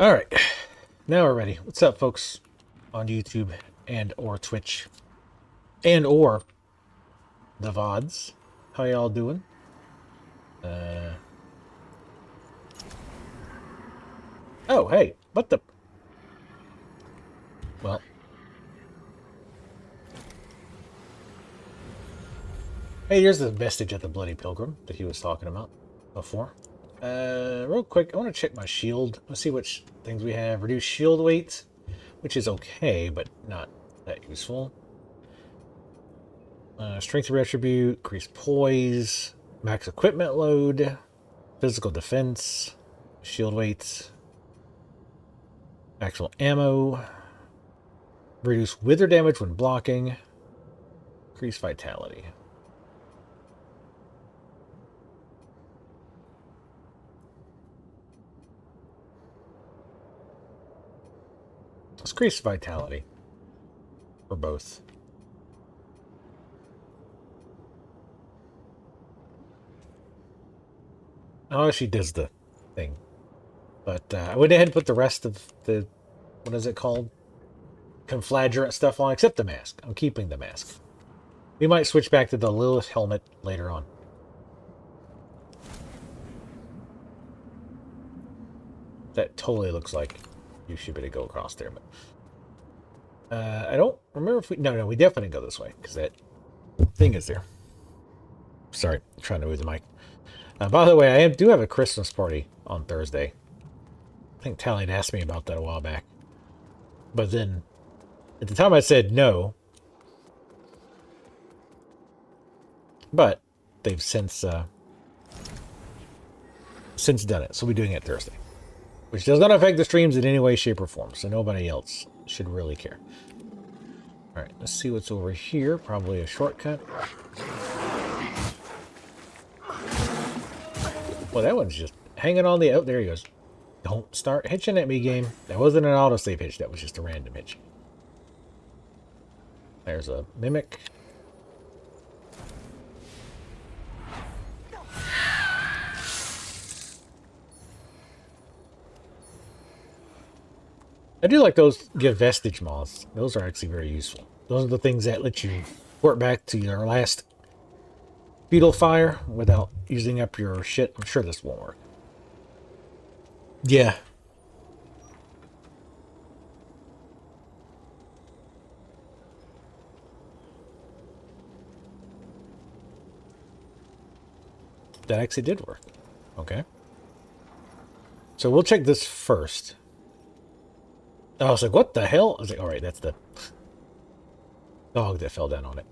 All right, now we're ready. What's up, folks, on YouTube and or Twitch and or the VODs? How y'all doing? Uh, oh, hey, what the? Well, hey, here's the vestige of the Bloody Pilgrim that he was talking about before. Real quick, I want to check my shield. Let's see which things we have. Reduce shield weight, which is okay, but not that useful. Strength of Retribute, increase poise, max equipment load, physical defense, shield weight, actual ammo, reduce wither damage when blocking, increase vitality. Let's increase vitality for both. Oh, she does the thing. But I went ahead and put the rest of the, what is it called? Conflagrant stuff on, except the mask. I'm keeping the mask. We might switch back to the Lilith helmet later on. That totally looks like you should be able to go across there, but I don't remember if we... No, we definitely go this way, because that thing is there. Sorry, I'm trying to move the mic. By the way, I do have a Christmas party on Thursday. I think Tally had asked me about that a while back. But then, at the time I said no. But they've since done it, so we're doing it Thursday. Which does not affect the streams in any way, shape, or form, so nobody else should really care. Alright, let's see what's over here. Probably a shortcut. Well, that one's just hanging on the... Oh, there he goes. Don't start hitching at me, game. That wasn't an autosave hitch. That was just a random hitch. There's a mimic. I do like those give vestige moths. Those are actually very useful. Those are the things that let you port back to your last fetal fire without using up your shit. I'm sure this won't work. Yeah. That actually did work. Okay. So we'll check this first. I was like, what the hell? I was like, alright, that's the dog that fell down on it.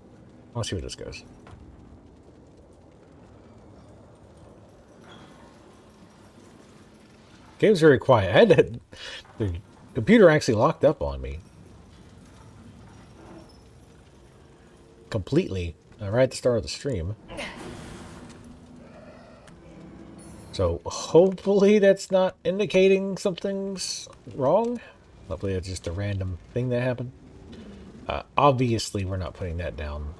I'll see where this goes. Game's very quiet. I had to, the computer actually locked up on me. Completely. Right at the start of the stream. So hopefully that's not indicating something's wrong. Hopefully it's just a random thing that happened. Obviously we're not putting that down.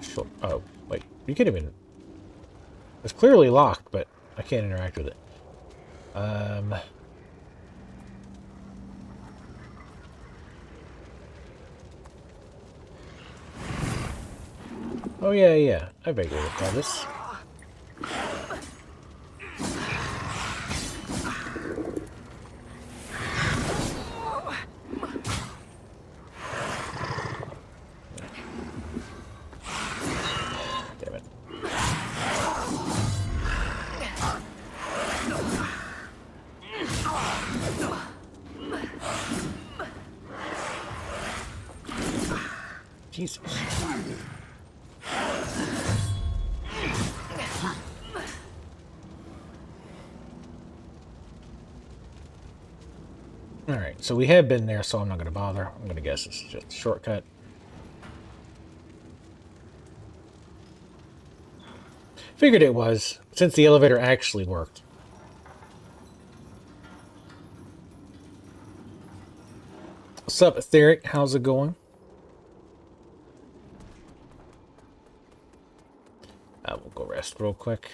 Sure. Oh, wait. You can't even... It's clearly locked, but I can't interact with it. Oh, yeah. I vaguely recall this. Damn it. Jesus. Alright, so we have been there, so I'm not going to bother. I'm going to guess this is just a shortcut. Figured it was, since the elevator actually worked. What's up, Etheric? How's it going? We'll go rest real quick.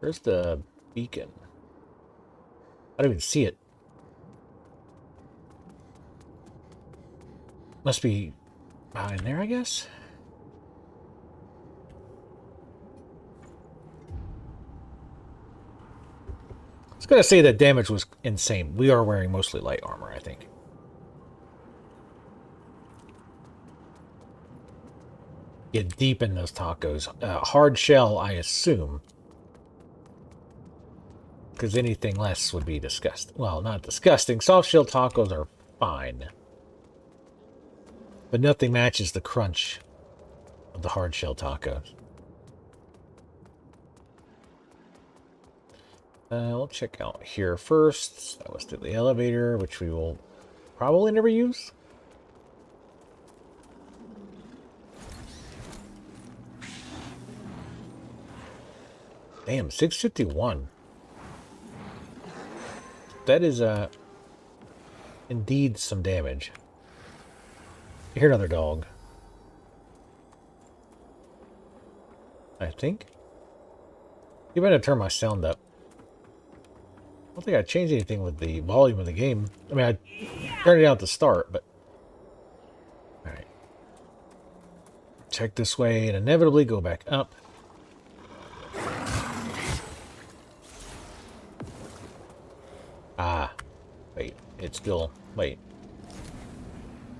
Where's the beacon? I don't even see it. Must be behind there, I guess. I was gonna say that damage was insane. We are wearing mostly light armor, I think. Get deep in those tacos. Hard shell, I assume. Because anything less would be disgusting. Well, not disgusting. Soft shell tacos are fine. But nothing matches the crunch of the hard shell tacos. We'll check out here first. That was to the elevator, which we will probably never use. Damn, 651. That is, indeed some damage. I hear another dog. I think. You better turn my sound up. I don't think I changed anything with the volume of the game. I mean, I turned it down at the start, but... Alright. Check this way and inevitably go back up. Ah. Wait. It's still... Wait.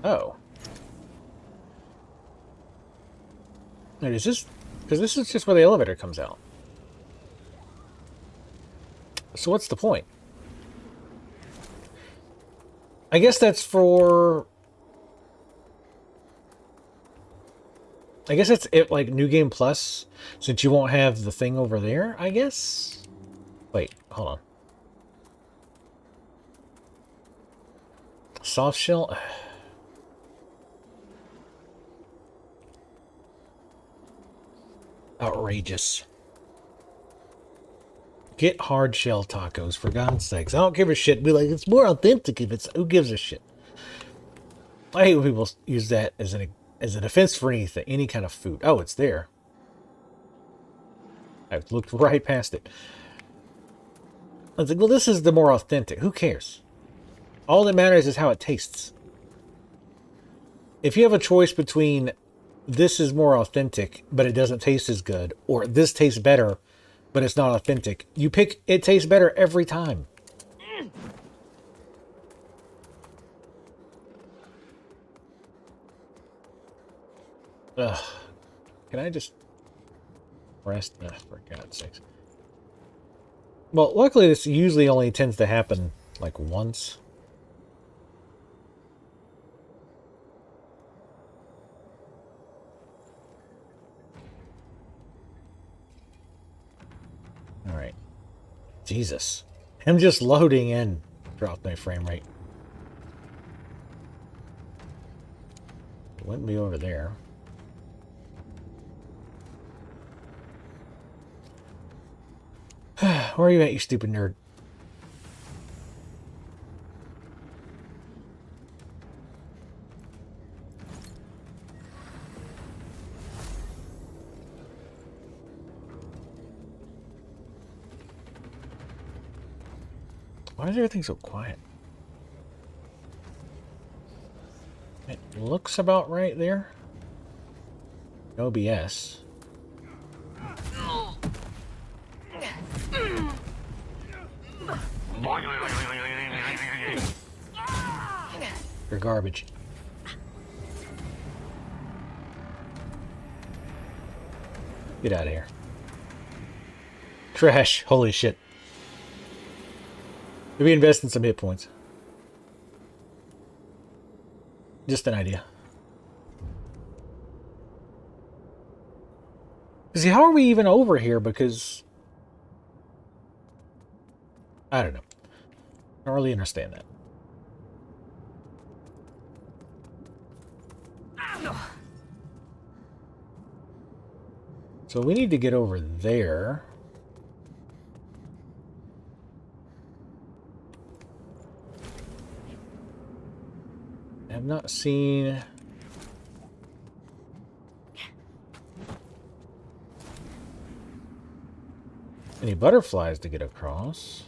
Oh. Wait, is this... Because this is just where the elevator comes out. So what's the point? I guess that's for... I guess it's it like New Game Plus, since you won't have the thing over there, I guess? Wait, hold on. Soft shell? Outrageous. Get hard shell tacos, for God's sakes. I don't give a shit. Be like, it's more authentic if it's... Who gives a shit? I hate when people use that as a defense for anything. Any kind of food. Oh, it's there. I've looked right past it. I was like, well, this is the more authentic. Who cares? All that matters is how it tastes. If you have a choice between this is more authentic, but it doesn't taste as good, or this tastes better, but it's not authentic, you pick it tastes better every time. Ugh. Can I just rest? For God's sakes. Well, luckily this usually only tends to happen like once. Alright. Jesus. Him just loading in dropped my frame rate. It wouldn't be over there. Where are you at, you stupid nerd? Why is everything so quiet? It looks about right there. No BS. You're garbage. Get out of here. Trash. Holy shit. Maybe invest in some hit points. Just an idea. See, how are we even over here? Because... I don't know. I don't really understand that. So we need to get over there. I have not seen... any butterflies to get across.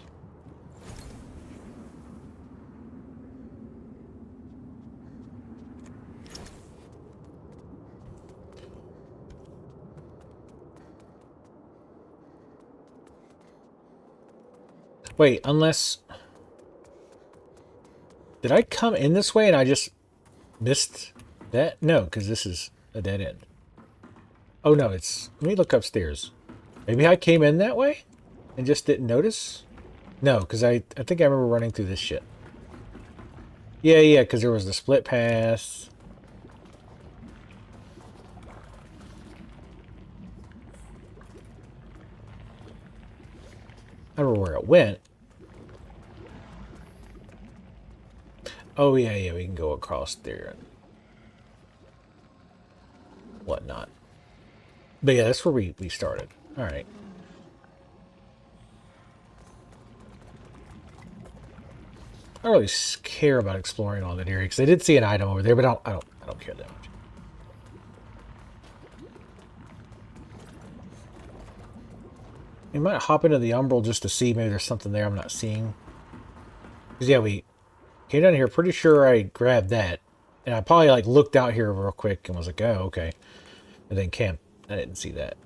Wait, unless... Did I come in this way and I just missed that? No, because this is a dead end. Oh no, it's... Let me look upstairs. Maybe I came in that way and just didn't notice? No, because I think I remember running through this shit. Yeah, because there was the split path. I don't know where it went. Oh, yeah, we can go across there and whatnot. But yeah, that's where we started. All right. I don't really care about exploring all that area because I did see an item over there, but I don't care that much. We might hop into the umbral just to see maybe there's something there I'm not seeing. Because yeah, we came down here. Pretty sure I grabbed that, and I probably like looked out here real quick and was like, oh, okay, and then camped. I didn't see that.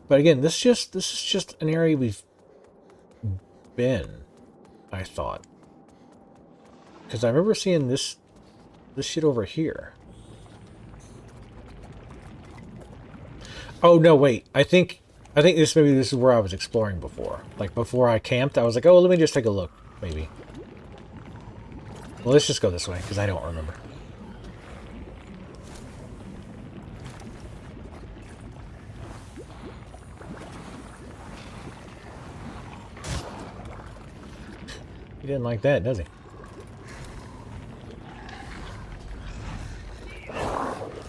But again, this is just an area we've been, I thought. Because I remember seeing this shit over here. Oh no, wait. I think maybe this is where I was exploring before. Like before I camped, I was like, oh, let me just take a look, maybe. Well, let's just go this way because I don't remember. He didn't like that, does he?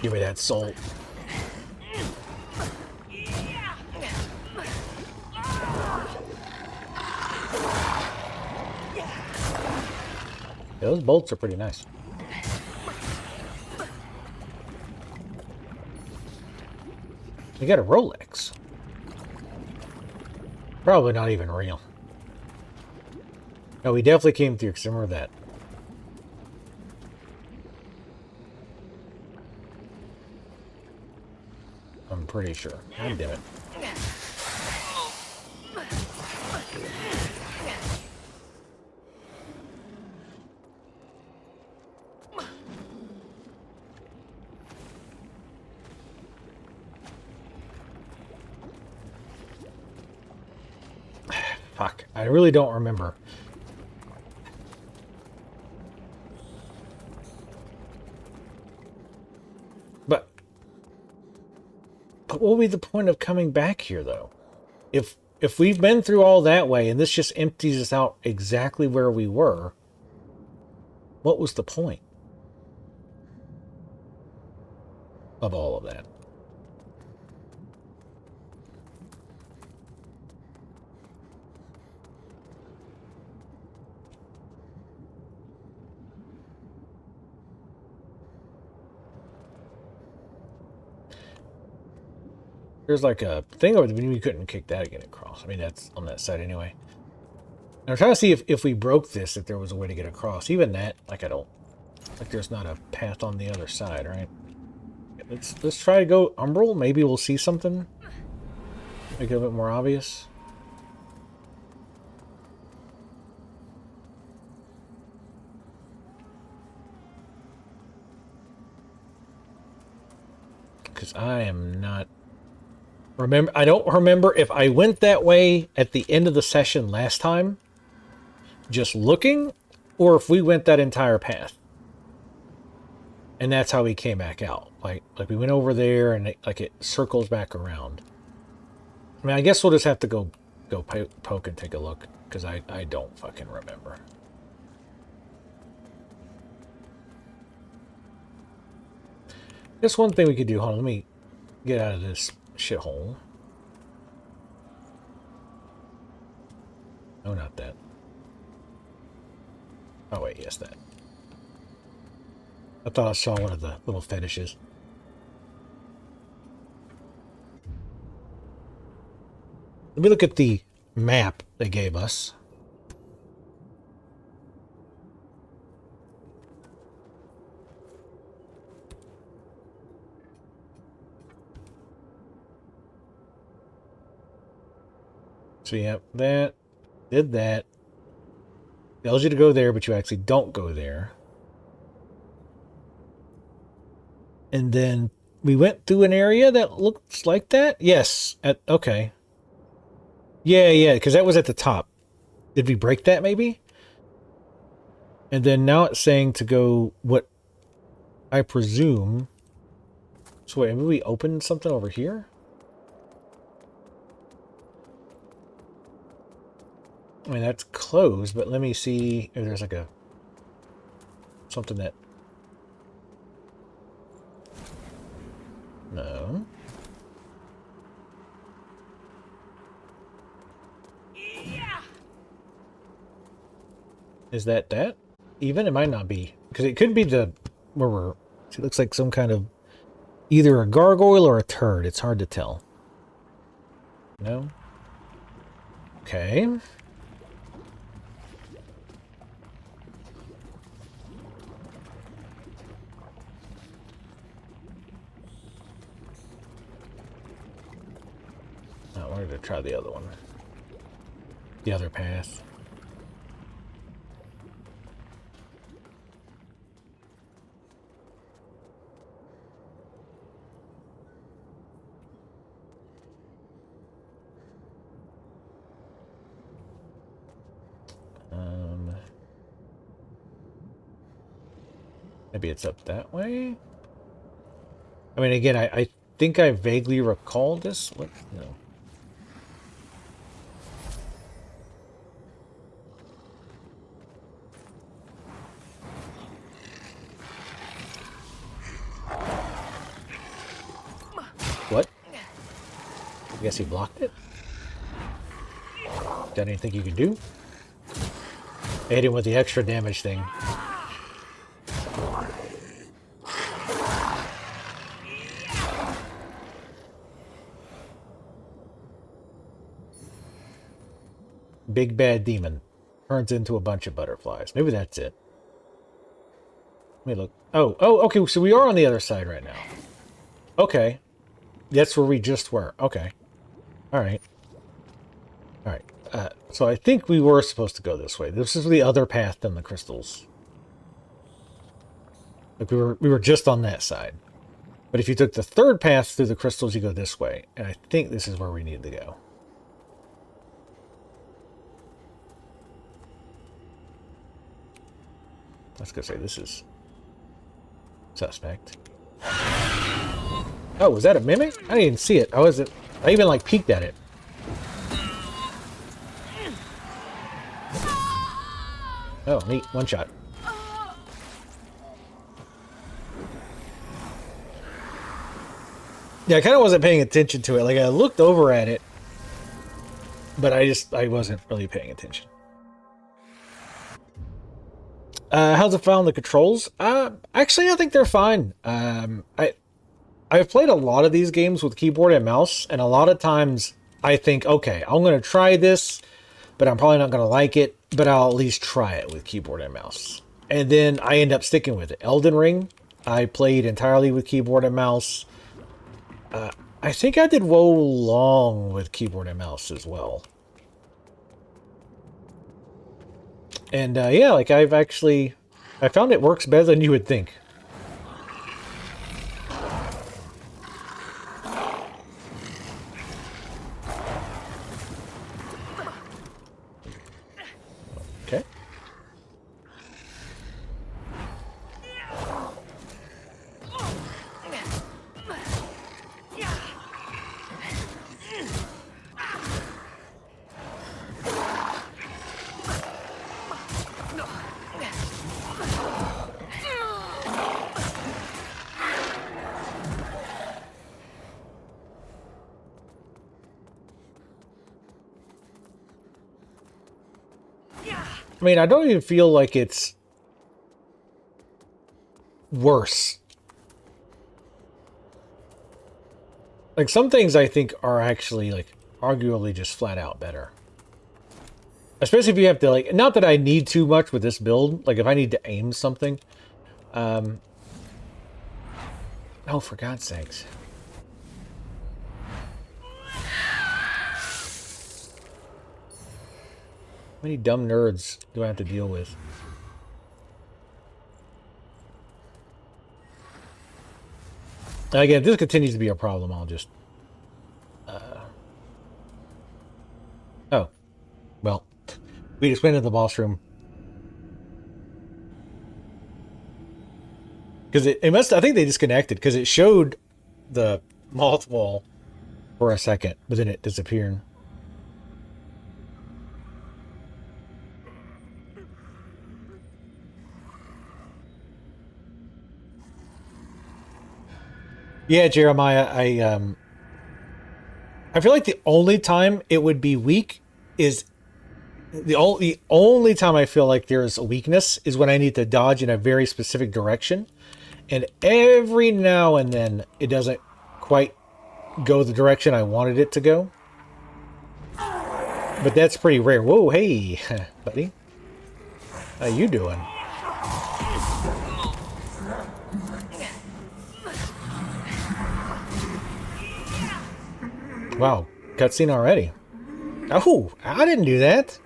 Give me that soul. Yeah, those bolts are pretty nice. We got a Rolex. Probably not even real. No, we definitely came through because I remember that. I'm pretty sure. God damn it. Fuck. I really don't remember. But what would be the point of coming back here, though? If we've been through all that way and this just empties us out exactly where we were, what was the point of all of that? There's like a thing over there, we couldn't kick that again across. I mean, that's on that side anyway. And I'm trying to see if we broke this, if there was a way to get across. Even that, like I don't, like there's not a path on the other side, right? Let's try to go umbral. Maybe we'll see something. Make it a bit more obvious. Because I am not... I don't remember if I went that way at the end of the session last time, just looking, or if we went that entire path. And that's how we came back out. Like we went over there and it circles back around. I mean, I guess we'll just have to go poke and take a look, because I don't fucking remember. Just one thing we could do. Hold on, let me get out of this shithole. No, not that. Oh wait, yes, that. I thought I saw one of the little fetishes. Let me look at the map they gave us. So yeah, that did that. Tells you to go there, but you actually don't go there. And then we went through an area that looks like that. Yes. Okay. Yeah, because that was at the top. Did we break that maybe? And then now it's saying to go what I presume. So wait, maybe we opened something over here? I mean, that's closed, but let me see if there's like a... something that... No. Is that that? Even? It might not be. Because it could be the... where we're... It looks like some kind of... either a gargoyle or a turd. It's hard to tell. No? Okay. I wanted to try the other one. The other path. Maybe it's up that way? I mean, again, I think I vaguely recall this. What? No. What? I guess he blocked it? Is that anything you can do? I hit him with the extra damage thing. Big bad demon. Turns into a bunch of butterflies. Maybe that's it. Let me look. Oh, okay, so we are on the other side right now. Okay. That's where we just were. Okay. Alright. Alright. So I think we were supposed to go this way. This is the other path than the crystals. Like we were just on that side. But if you took the third path through the crystals, you go this way. And I think this is where we need to go. I was gonna say this is suspect. Oh, was that a mimic? I didn't even see it. I even like peeked at it. Oh, neat. One shot. Yeah, I kind of wasn't paying attention to it. Like, I looked over at it, but I wasn't really paying attention. How's it found the controls? Actually, I think they're fine. I've played a lot of these games with keyboard and mouse, and a lot of times I think, okay, I'm going to try this, but I'm probably not going to like it, but I'll at least try it with keyboard and mouse. And then I end up sticking with it. Elden Ring, I played entirely with keyboard and mouse. I think I did Wo Long with keyboard and mouse as well. And yeah, like I found it works better than you would think. Okay. I mean, I don't even feel like it's worse. Like, some things I think are actually, like, arguably just flat out better. Especially if you have to, like, not that I need too much with this build. Like, if I need to aim something. Oh, for God's sakes. How many dumb nerds do I have to deal with? And again, if this continues to be a problem, I'll just... Oh. Well, we just went into the boss room. Because it must... I think they disconnected, because it showed the moth wall for a second, but then it disappeared. Yeah, Jeremiah, I feel like the only time it would be weak is the only time I feel like there's a weakness is when I need to dodge in a very specific direction, and every now and then it doesn't quite go the direction I wanted it to go. But that's pretty rare. Whoa, hey, buddy, how you doing? Wow, cutscene already. Oh, I didn't do that.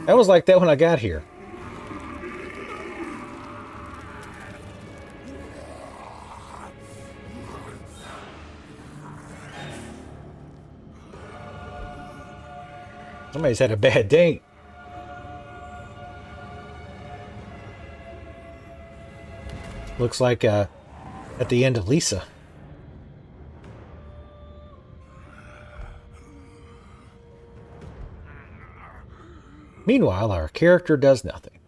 That was like that when I got here. Somebody's had a bad day. Looks like at the end of Lisa. Meanwhile, our character does nothing.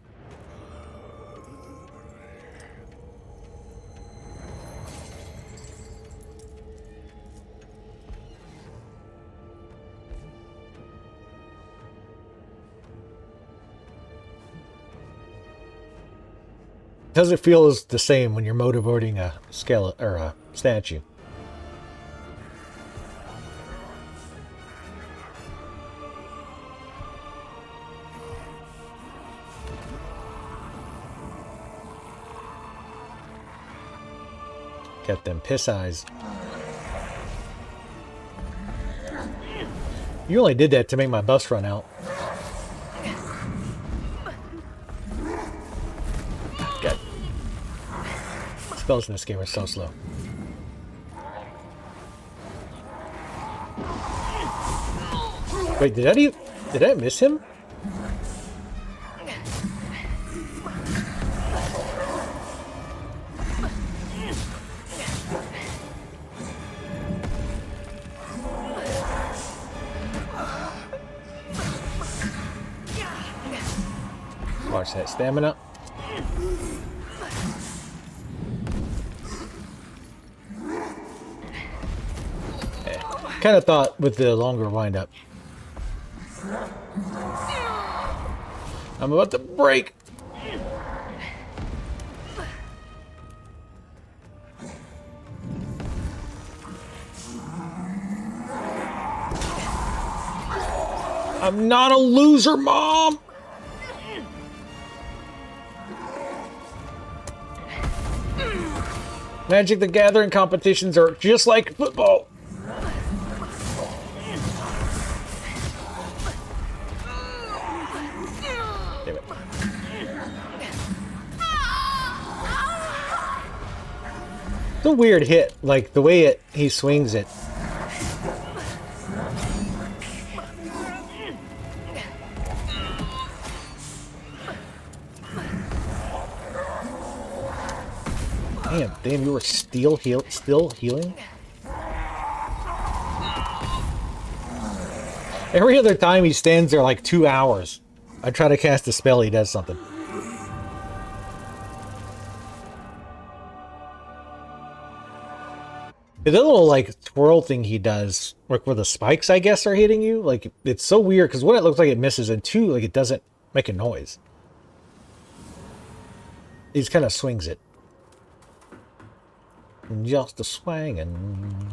Does it feel as the same when you're motorboating a skeleton or a statue? Got them piss eyes. You only did that to make my bus run out. God. Spells in this game are so slow. Wait, did I miss him? Watch that stamina. Kind of thought with the longer windup. I'm about to break. I'm not a loser, Mom. Magic the Gathering competitions are just like football. Damn it. It's a weird hit, like the way he swings it. Damn, you were still healing? Every other time he stands there like 2 hours. I try to cast a spell, he does something. The little like twirl thing he does, like where the spikes I guess are hitting you, like it's so weird because one, it looks like it misses, and two, like it doesn't make a noise. He just kind of swings it. Just a swinging.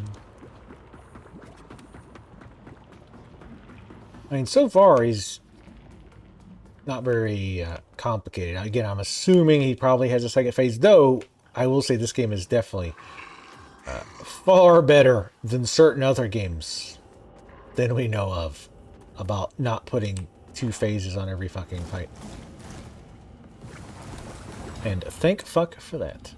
I mean, so far he's not very complicated. Again, I'm assuming he probably has a second phase, though I will say this game is definitely far better than certain other games than we know of about not putting 2 phases on every fucking fight. And thank fuck for that.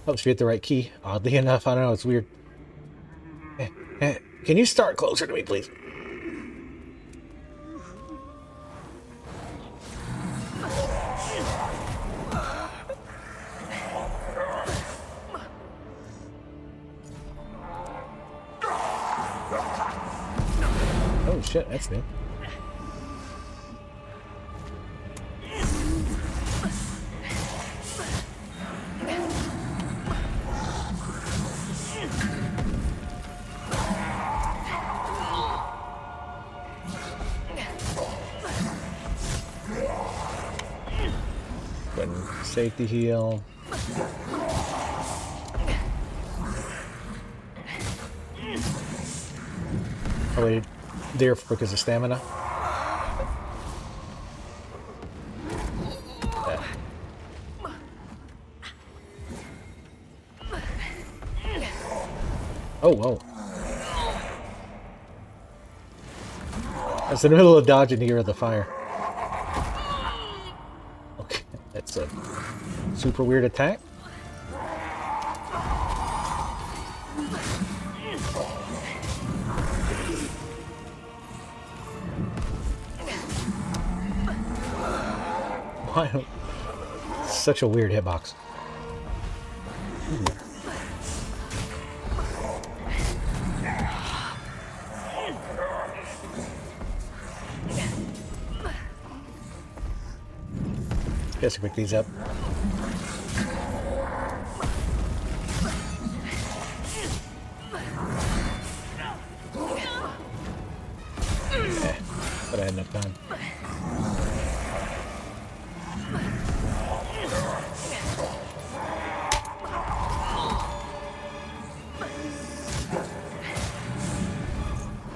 Helps you hit the right key. Oddly enough, I don't know, it's weird. Can you start closer to me, please? Oh shit, that's new. Safety heal. Oh wait, there because of stamina. Oh whoa! I was in the middle of dodging here at the fire. Okay, that's a super weird attack. Why? Such a weird hitbox. Guess I pick these up. But I had enough time.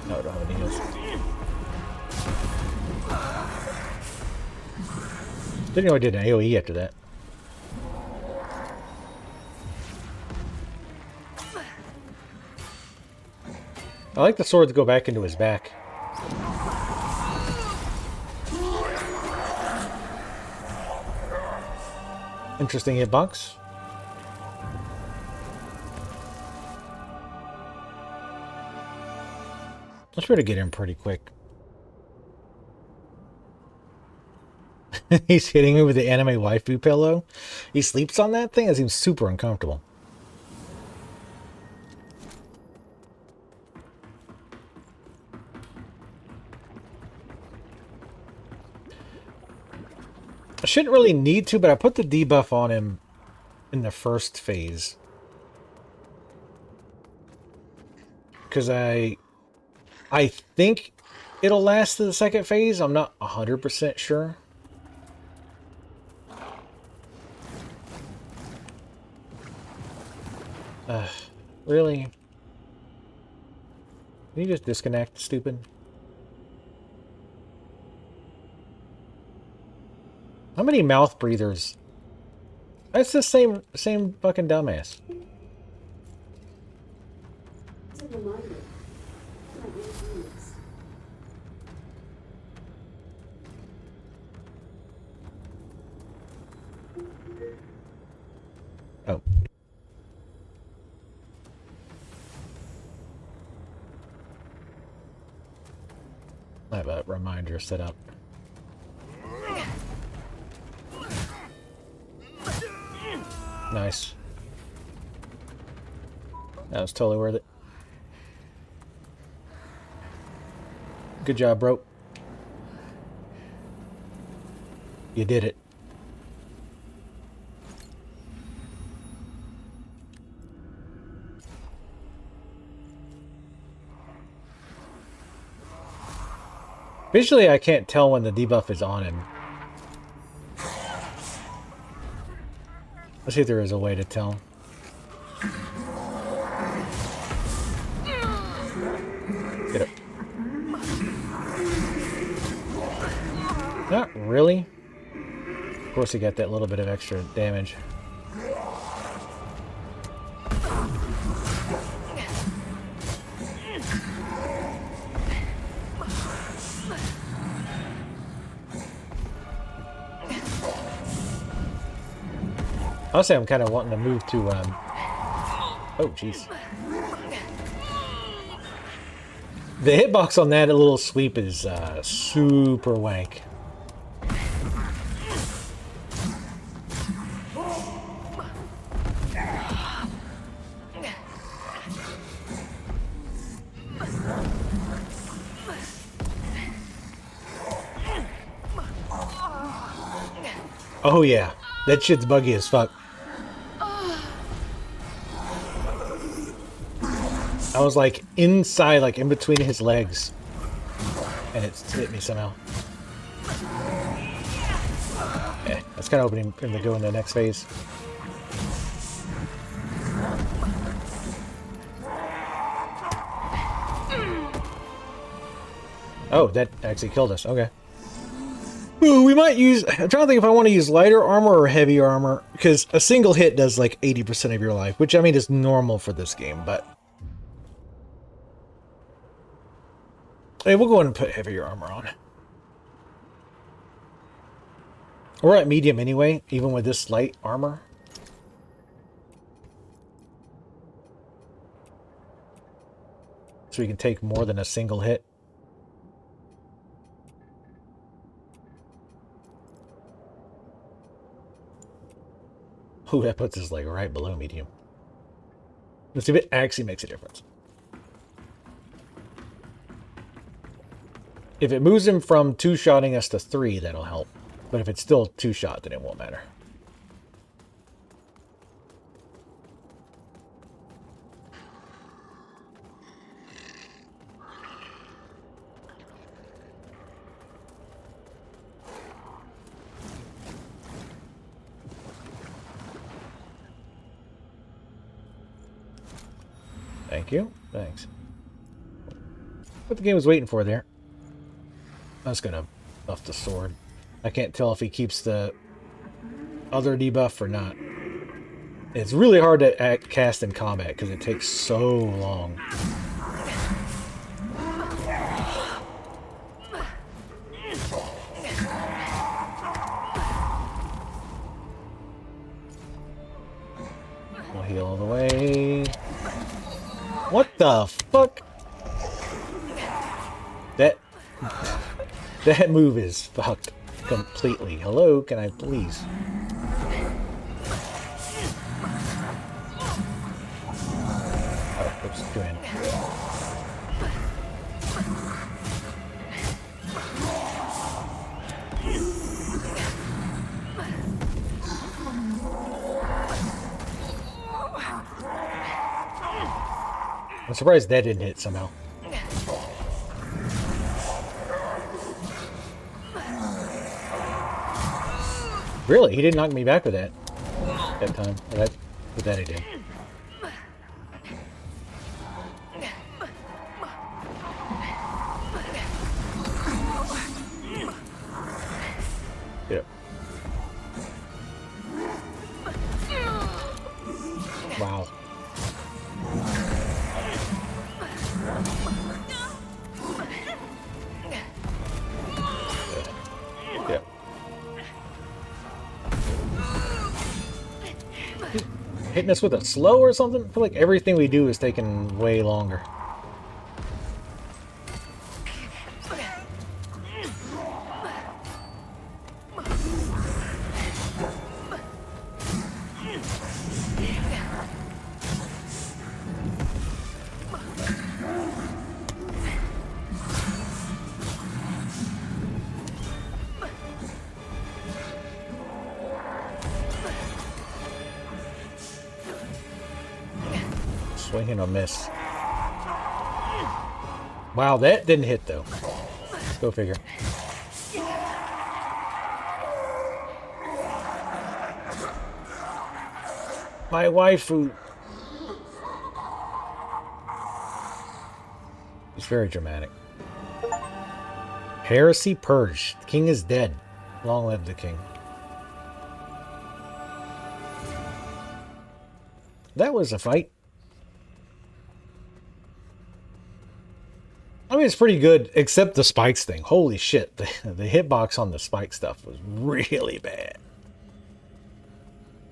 No, I don't have any heals. Didn't know I did an AoE after that. I like the sword to go back into his back. Interesting hitbox. Let's try to get him pretty quick. He's hitting me with the anime waifu pillow. He sleeps on that thing? That seems super uncomfortable. I shouldn't really need to, but I put the debuff on him in the first phase. Because I think it'll last to the second phase. I'm not 100% sure. Really? Can you just disconnect, stupid? How many mouth breathers? That's the same fucking dumbass. Oh. I have a reminder set up. Nice. That was totally worth it. Good job, bro. You did it. Visually, I can't tell when the debuff is on him. Let's see if there is a way to tell. Get it. Not really. Of course, he got that little bit of extra damage. Honestly, I'm kind of wanting to move to, oh, jeez. The hitbox on that little sweep is, super wank. Oh, yeah. That shit's buggy as fuck. I was like inside, like in between his legs, and it hit me somehow. Yeah, that's kind of opening him to go in the next phase. Oh, that actually killed us. Okay. Ooh, we might use... I'm trying to think if I want to use lighter armor or heavy armor, because a single hit does like 80% of your life, which I mean is normal for this game, but... Hey, we'll go ahead and put heavier armor on. We're at medium anyway, even with this light armor. So we can take more than a single hit. Ooh, that puts us like right below medium. Let's see if it actually makes a difference. If it moves him from 2-shotting us to 3, that'll help. But if it's still 2-shot, then it won't matter. Thank you. Thanks. What the game was waiting for there. I was gonna buff the sword. I can't tell if he keeps the other debuff or not. It's really hard to cast in combat because it takes so long. We'll heal all the way. What the fuck? That move is fucked completely. Hello, can I please? Oh, oops, go in. I'm surprised that didn't hit somehow. Really? He didn't knock me back with that time. With that he did. Yep. Wow. Yep. Hitting us with a slow or something? I feel like everything we do is taking way longer. Swing and a miss. Wow, that didn't hit though. Let's go figure. My waifu. It's very dramatic. Heresy purged. The king is dead. Long live the king. That was a fight. I mean, it's pretty good, except the spikes thing. Holy shit. The hitbox on the spike stuff was really bad.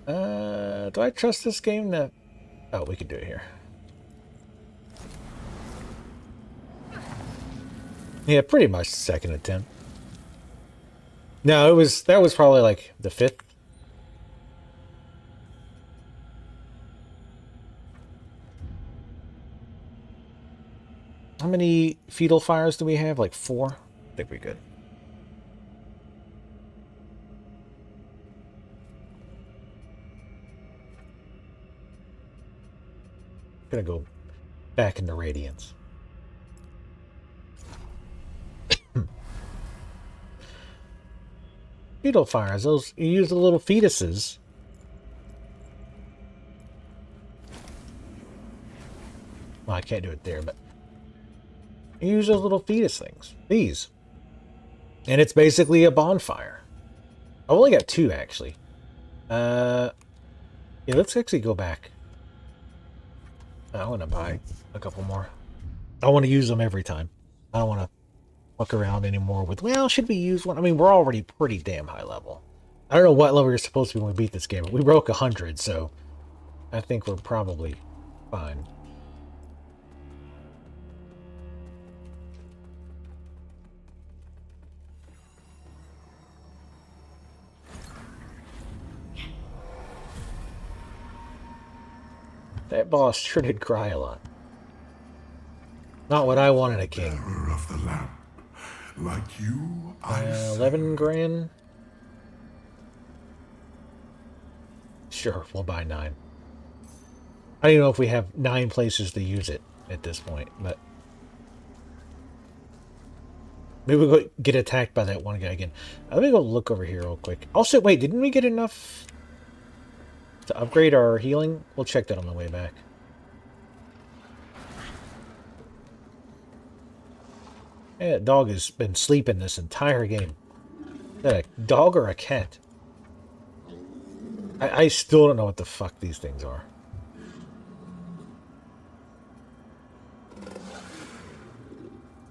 Do I trust this game to... Oh, we can do it here. Yeah, pretty much the second attempt. No, that was probably like the fifth. How many fetal fires do we have? Like 4? I think we're good. Gonna go back into Radiance. Fetal fires, those you use the little fetuses. Well, I can't do it there, but you use those little fetus things. These. And it's basically a bonfire. I've only got 2 actually. Yeah, let's actually go back. I want to buy a couple more. I want to use them every time. I don't want to fuck around anymore with, well, should we use one? I mean, we're already pretty damn high level. I don't know what level you're supposed to be when we beat this game, but we broke 100, so I think we're probably fine. That boss sure did cry a lot. Not what I wanted a king. Of the lamp. Like you, 11 grand? Sure, we'll buy 9. I don't even know if we have 9 places to use it at this point, but... Maybe we'll go get attacked by that one guy again. Let me go look over here real quick. Also, wait, didn't we get enough to upgrade our healing? We'll check that on the way back. Yeah, that dog has been sleeping this entire game. Is that a dog or a cat? I still don't know what the fuck these things are.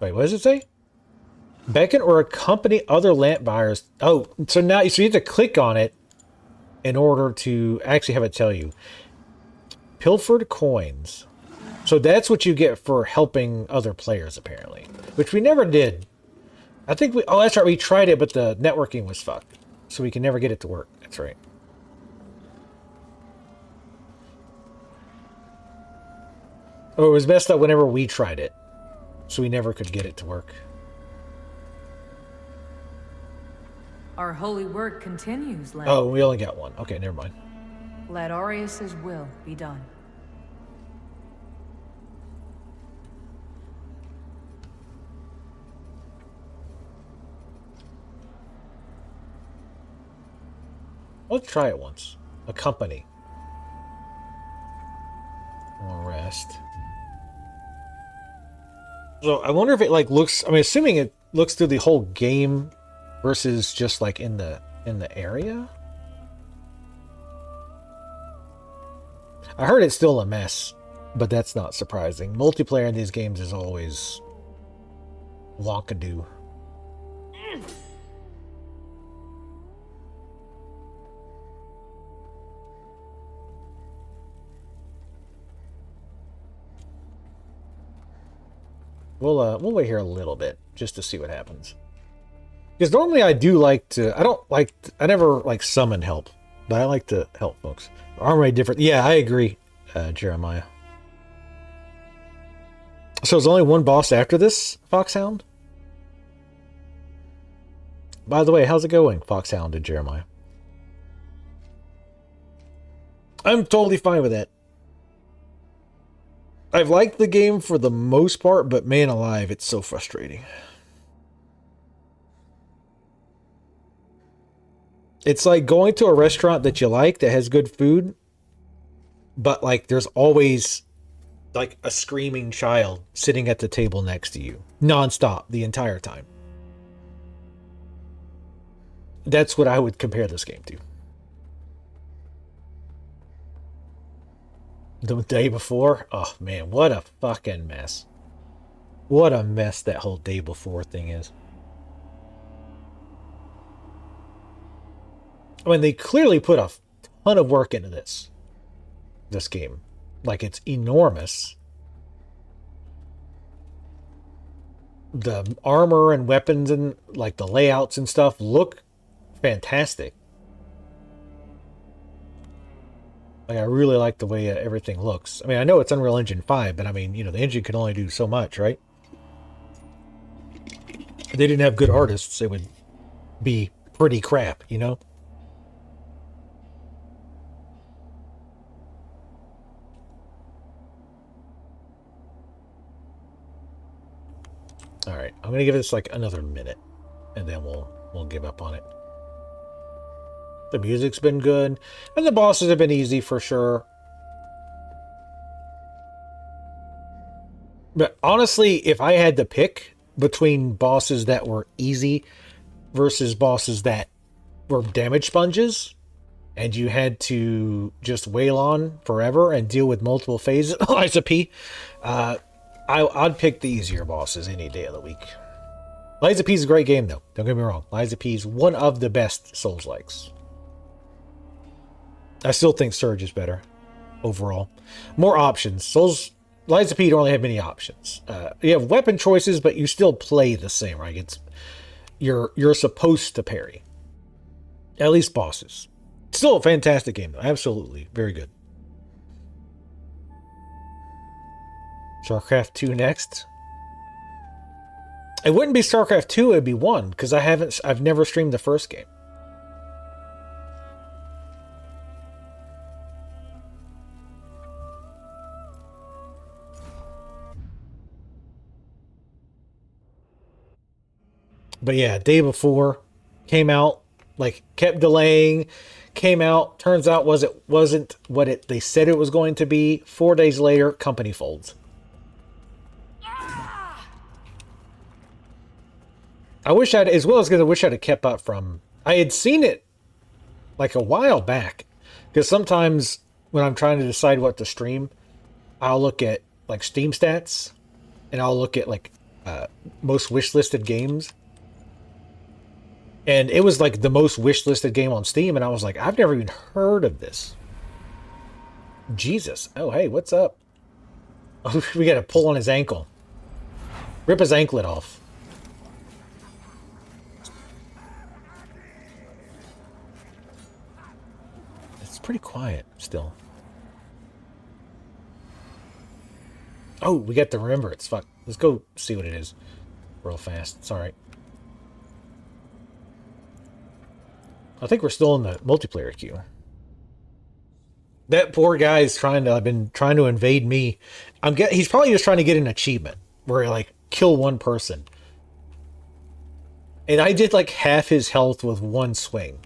Wait, what does it say? Beckon or accompany other lamp buyers. Oh, so now so you have to click on it in order to actually have it tell you. Pilfered coins. So that's what you get for helping other players, apparently. Which we never did. I think we... Oh, that's right. We tried it, but the networking was fucked. So we can never get it to work. That's right. Oh, it was messed up whenever we tried it. So we never could get it to work. Our holy work continues, Len. Oh, we only got 1. Okay, never mind. Let Aureus's will be done. Let's try it once. Accompany. We'll rest. So I wonder if it like looks. I mean, assuming it looks through the whole game versus just like in the area. I heard it's still a mess, but that's not surprising. Multiplayer in these games is always wonkadoo. We'll wait here a little bit just to see what happens. Because normally I do like to. I never like summon help, but I like to help folks. Armory different. Yeah, I agree, Jeremiah. So there's only 1 boss after this, Foxhound? By the way, how's it going, Foxhound and Jeremiah? I'm totally fine with that. I've liked the game for the most part, but man alive, it's so frustrating. It's like going to a restaurant that you like that has good food, but like there's always like a screaming child sitting at the table next to you, nonstop the entire time. That's what I would compare this game to. The day before, oh man, what a fucking mess. What a mess that whole day before thing is. I mean, they clearly put a ton of work into this game. Like, it's enormous. The armor and weapons and like the layouts and stuff look fantastic. Like, I really like the way everything looks. I mean, I know it's Unreal Engine 5, but I mean, you know, the engine can only do so much, right? If they didn't have good artists, it would be pretty crap, you know? All right, I'm gonna give this like another minute, and then we'll give up on it. The music's been good, and the bosses have been easy for sure. But honestly, if I had to pick between bosses that were easy versus bosses that were damage sponges, and you had to just wail on forever and deal with multiple phases, Liza P, I'd pick the easier bosses any day of the week. Liza P is a great game, though. Don't get me wrong. Liza P is one of the best Souls-likes. I still think Surge is better overall. More options. Liza P don't really have many options. You have weapon choices, but you still play the same, right? You're supposed to parry. At least bosses. Still a fantastic game, though. Absolutely. Very good. StarCraft 2 next. It wouldn't be StarCraft 2, it'd be 1, because I've never streamed the first game. But yeah, day before, came out, like kept delaying, came out, turns out wasn't what they said it was going to be. 4 days later, company folds. I wish I'd, as well as because I wish I'd have kept up from, I had seen it like a while back, because sometimes when I'm trying to decide what to stream, I'll look at like Steam stats, and I'll look at like most wishlisted games. And it was like the most wishlisted game on Steam, and I was like, I've never even heard of this. Jesus. Oh, hey, what's up? Oh, we got to pull on his ankle. Rip his anklet off. It's pretty quiet still. Oh, we got to remember it's fuck. Let's go see what it is real fast. It's all right. I think we're still in the multiplayer queue. That poor guy's been trying to invade me. He's probably just trying to get an achievement where like kill one person. And I did like half his health with one swing.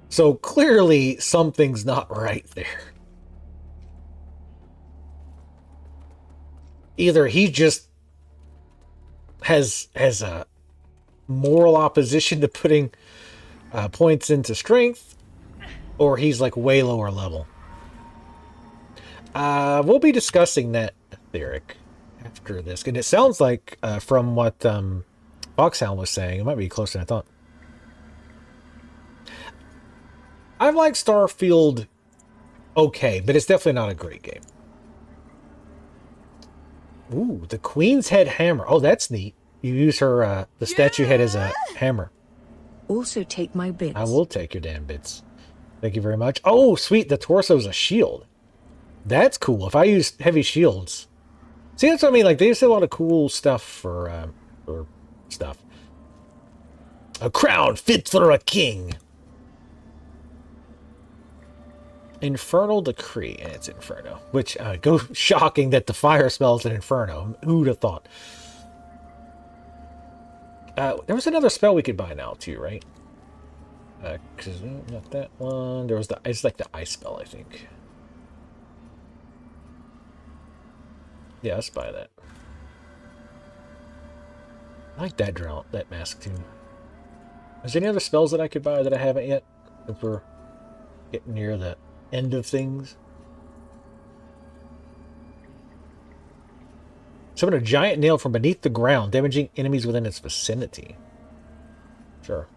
So clearly something's not right there. Either he just has a moral opposition to putting points into strength, or he's like way lower level. We'll be discussing that, Etheric, after this. And it sounds like, from what Foxhound was saying, it might be closer than I thought. I've liked Starfield okay, but it's definitely not a great game. Ooh, the Queen's Head Hammer. Oh, that's neat. You use her, the statue head as a hammer. Also take my bits. I will take your damn bits. Thank you very much. Oh, sweet. The torso's a shield. That's cool. If I use heavy shields. See, that's what I mean. Like, they just have a lot of cool stuff for stuff. A crown fit for a king. Infernal Decree. And it's Inferno. Which, go shocking that the fire spell's an Inferno. Who'd have thought? There was another spell we could buy now, too, right? Cause not that one. There was it's like the ice spell, I think. Yeah, let's buy that. I like that drown, that mask too. Is there any other spells that I could buy that I haven't yet? If we're getting near the end of things. Summon a giant nail from beneath the ground, damaging enemies within its vicinity. Sure.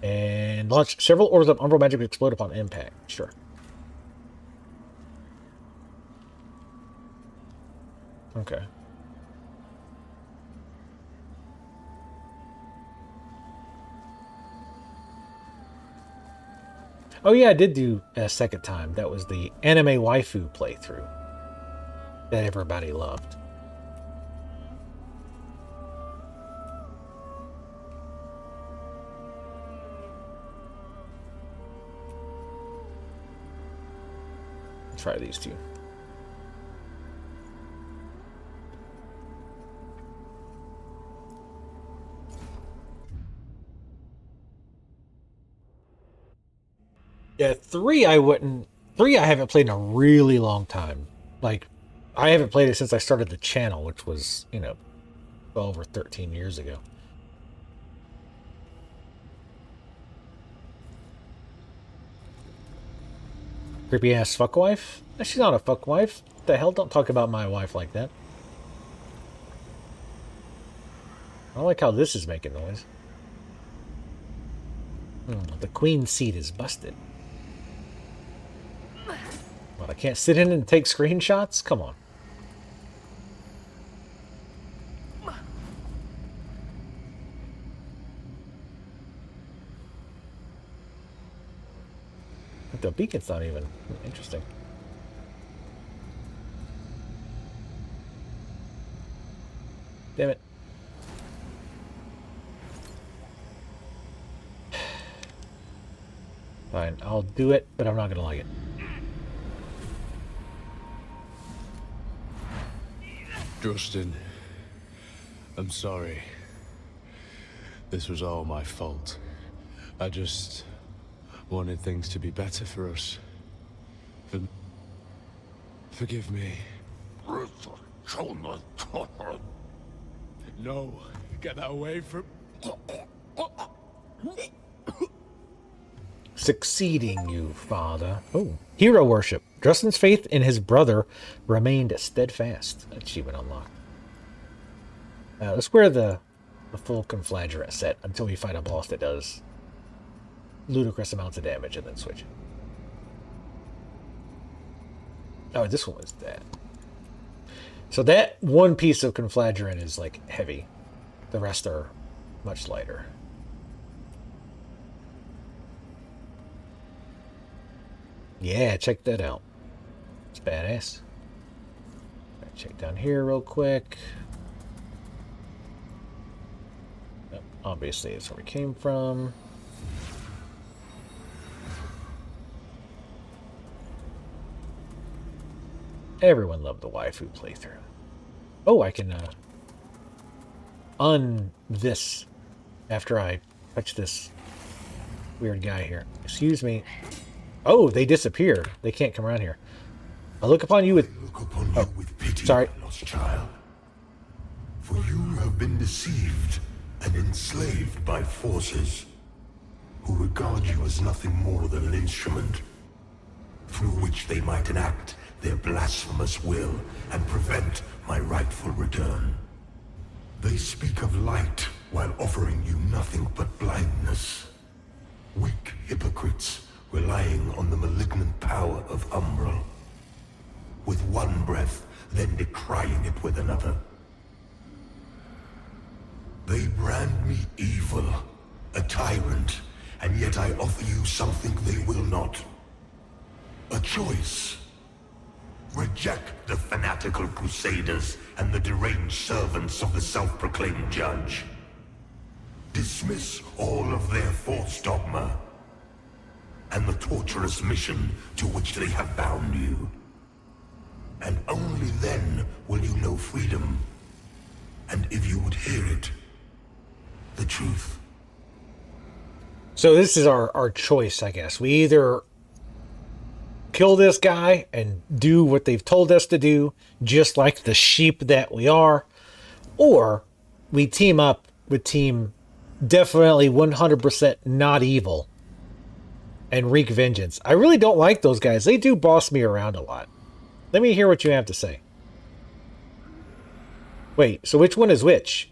And launch several orders of umbral magic to explode upon impact. Sure. Okay. Oh yeah, I did do a second time. That was the anime waifu playthrough that everybody loved. Try these two. Yeah, 3 I wouldn't. 3 I haven't played in a really long time. Like, I haven't played it since I started the channel, which was, 12 or 13 years ago. Creepy ass fuckwife? She's not a fuckwife. What the hell? Don't talk about my wife like that. I don't like how this is making noise. The queen seat is busted. What, I can't sit in and take screenshots? Come on. But the beacon's not even interesting. Damn it. Fine, I'll do it, but I'm not gonna like it. Justin, I'm sorry. This was all my fault. I just wanted things to be better for us. Forgive me. No, get that away from... Succeeding you, father. Oh, hero worship. Justin's faith in his brother remained steadfast. Achievement unlocked. Let's wear the full conflagrant set until we fight a boss that does ludicrous amounts of damage and then switch. Oh, this one was that. So that one piece of conflagrant is like heavy. The rest are much lighter. Yeah, check that out. It's badass. Check down here real quick. Yep, obviously, it's where we came from. Everyone loved the waifu playthrough. Oh, I can this after I touch this weird guy here. Excuse me. Oh, they disappear. They can't come around here. I look upon you with... pity, sorry. Lost child. For you have been deceived and enslaved by forces who regard you as nothing more than an instrument through which they might enact their blasphemous will and prevent my rightful return. They speak of light while offering you nothing but blindness. Weak hypocrites relying on the malignant power of Umbral. With one breath, then decrying it with another. They brand me evil, a tyrant, and yet I offer you something they will not. A choice. Reject the fanatical crusaders and the deranged servants of the self-proclaimed judge. Dismiss all of their false dogma and the torturous mission to which they have bound you. And only then will you know freedom. And if you would hear it, the truth. So this is our choice, I guess. We either kill this guy and do what they've told us to do, just like the sheep that we are, or we team up with team definitely 100% not evil and wreak vengeance. I really don't like those guys. They do boss me around a lot. Let me hear what you have to say. Wait, so which one is which?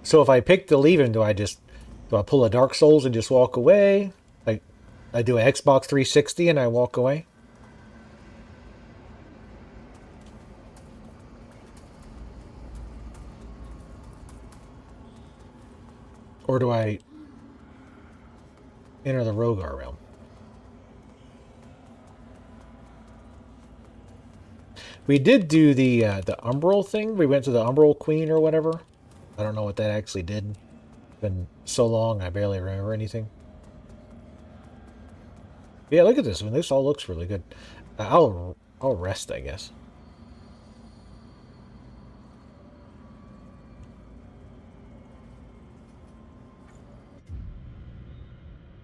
So if I pick the leaving, do I pull a Dark Souls and just walk away? I do an Xbox 360 and I walk away? Or do I enter the Rogar realm? We did do the Umbral thing. We went to the Umbral Queen or whatever. I don't know what that actually did. It's been so long, I barely remember anything. Yeah, look at this one. This all looks really good. I'll rest, I guess.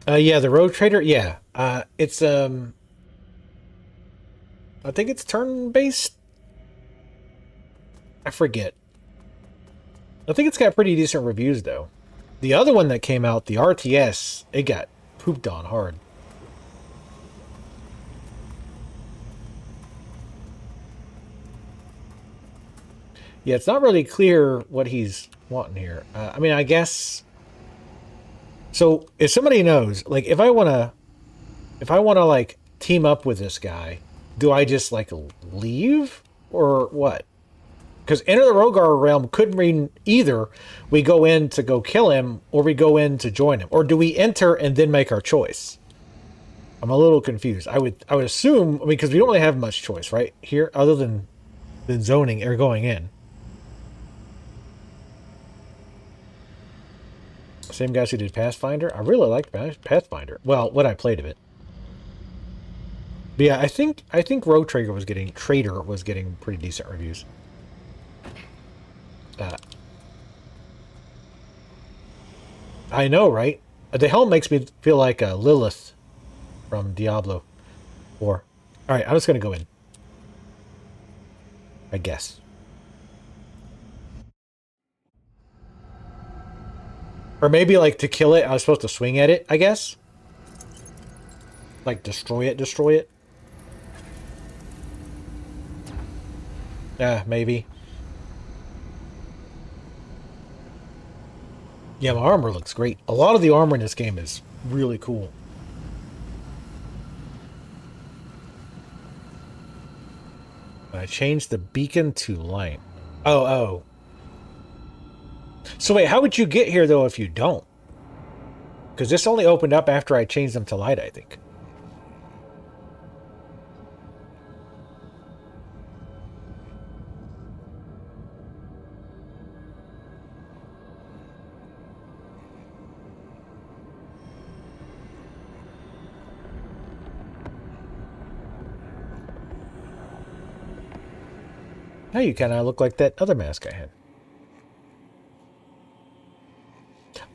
Yeah, the Road Trader. Yeah, it's I think it's turn-based. I forget. I think it's got pretty decent reviews though. The other one that came out, the RTS, it got pooped on hard. Yeah, it's not really clear what he's wanting here. I mean, I guess. So if somebody knows, like, if I wanna like team up with this guy, do I just like leave or what? Because enter the Rogar realm could mean either we go in to go kill him or we go in to join him, or do we enter and then make our choice? I'm a little confused. I would assume, I mean, because we don't really have much choice right here other than zoning or going in. Same guys who did Pathfinder. I really liked Pathfinder. Well, what I played of it. But yeah, I think Road Trader was getting pretty decent reviews. I know, right? The helm makes me feel like Lilith from Diablo 4. All right, I'm just gonna go in. I guess. Or maybe, like, to kill it, I was supposed to swing at it, I guess? Like, destroy it? Yeah, maybe. Yeah, my armor looks great. A lot of the armor in this game is really cool. I changed the beacon to light. Oh. So wait, how would you get here, though, if you don't? Because this only opened up after I changed them to light, I think. Now you kind of look like that other mask I had.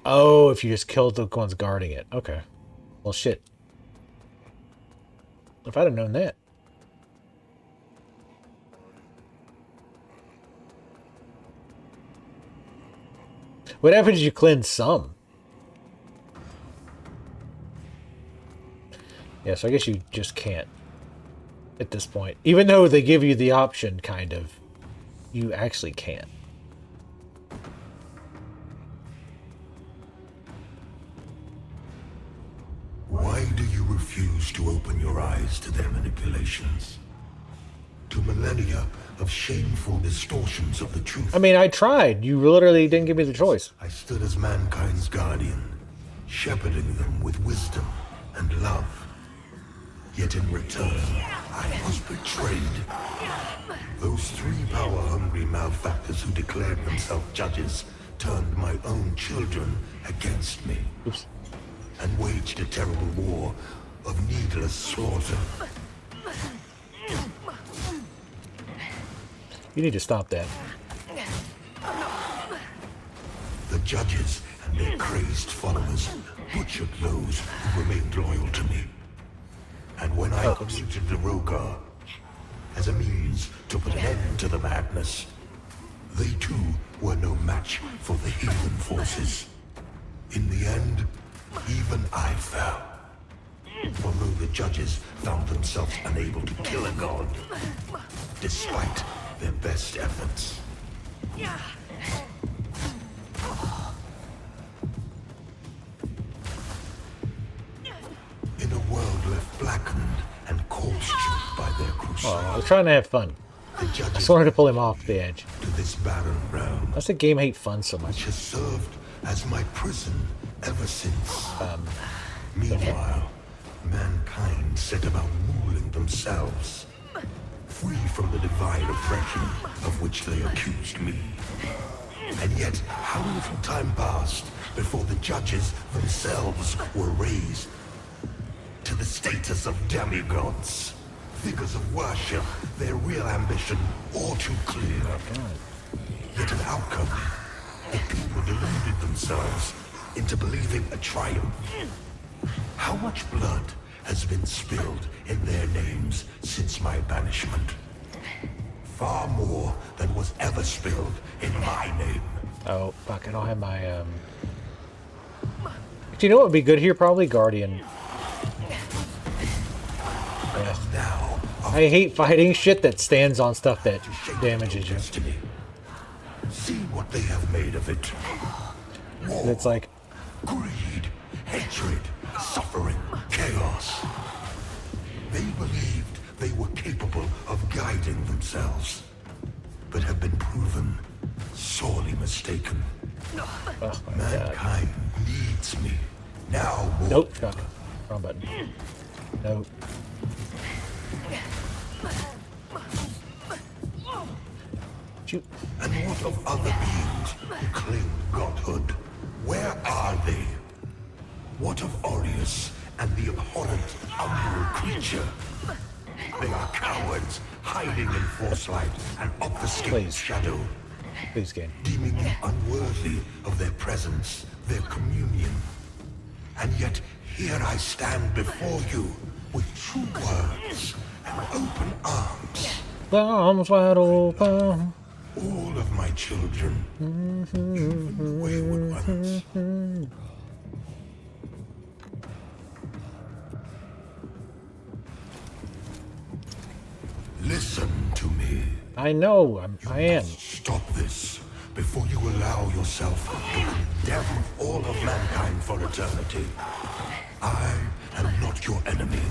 Oh, if you just killed the ones guarding it. Okay. Well, shit. If I'd have known that. What happens if you cleanse some? Yeah, so I guess you just can't at this point. Even though they give you the option, kind of, you actually can't. Why do you refuse to open your eyes to their manipulations? To millennia of shameful distortions of the truth? I mean, I tried. You literally didn't give me the choice. I stood as mankind's guardian, shepherding them with wisdom and love. Yet in return, I was betrayed. Those three power-hungry malefactors who declared themselves judges turned my own children against me. Oops. And waged a terrible war of needless slaughter. You need to stop that. judges and their crazed followers butchered those who remained loyal to me. And when I created the Rogar as a means to put an end to the madness, they too were no match for the heathen forces. In the end, even I fell. Although the judges found themselves unable to kill a god, despite their best efforts. In a world left blackened and cold-choked by their crusade, Oh, I was trying to have fun. the I judges just wanted to pull him off the edge. to this barren realm, That's the game hate fun so which much. has served as my prison ever since. Meanwhile, mankind set about ruling themselves, free from the divine oppression of which they accused me. And yet, how little time passed before the judges themselves were raised to the status of demigods, figures of worship, their real ambition all too clear. Yet an outcome, the people deluded themselves into believing a triumph. How much blood has been spilled in their names since my banishment? Far more than was ever spilled in my name. Oh, fuck, I don't have my, Do you know what would be good here? Probably Guardian. Yeah. Now, I hate fighting shit that stands on stuff that damages you. destiny. See what they have made of it. War, It's like, greed, hatred, suffering, chaos. They believed they were capable of guiding themselves, but have been proven sorely mistaken. oh my god. Mankind needs me now more. Nope, fuck. Wrong button. Nope. Shoot. And what of other beings who claim godhood? Where are they? What of Aureus and the abhorrent umbral creature? They are cowards, hiding in Soulslike and obfuscating Please. shadow, Please, game. deeming you unworthy of their presence, their communion. And yet, here I stand before you with true words and open arms. Arms wide open. All of my children, even the wayward ones. Listen to me. I know, I am. Stop this before you allow yourself to condemn all of mankind for eternity. I am not your enemy,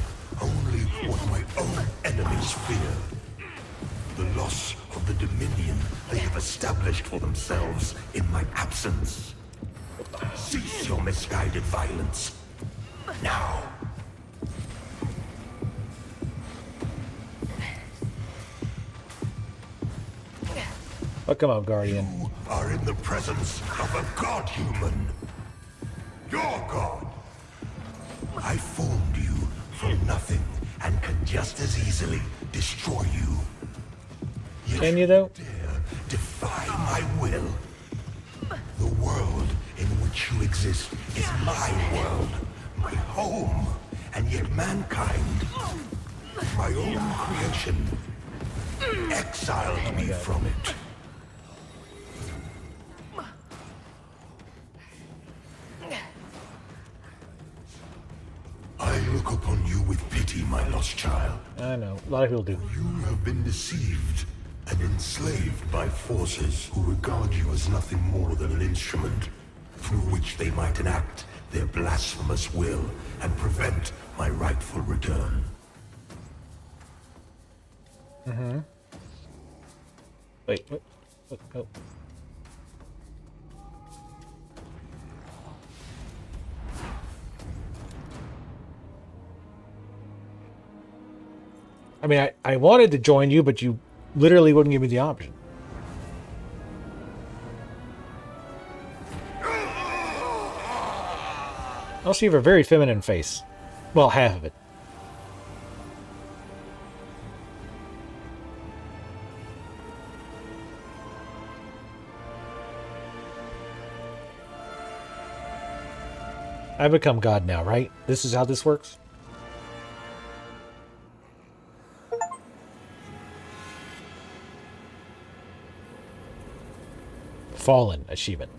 only what my own enemies fear. The loss of the dominion they have established for themselves in my absence. Cease your misguided violence. Now. Oh, come on, Guardian. You are in the presence of a god-human. Your god. I formed you from nothing and can just as easily destroy you. Yet Can you, though? dare defy my will. The world in which you exist is my world, my home, and yet mankind, my own creation, exiled me from it. I look upon you with pity, my lost child. I know, a lot of people do. You have been deceived and enslaved by forces who regard you as nothing more than an instrument through which they might enact their blasphemous will and prevent my rightful return. Wait, what? Oh. I mean, I wanted to join you, but you literally wouldn't give me the option. Also, you have a very feminine face. Well, half of it. I become God now, right? This is how this works? Fallen achievement.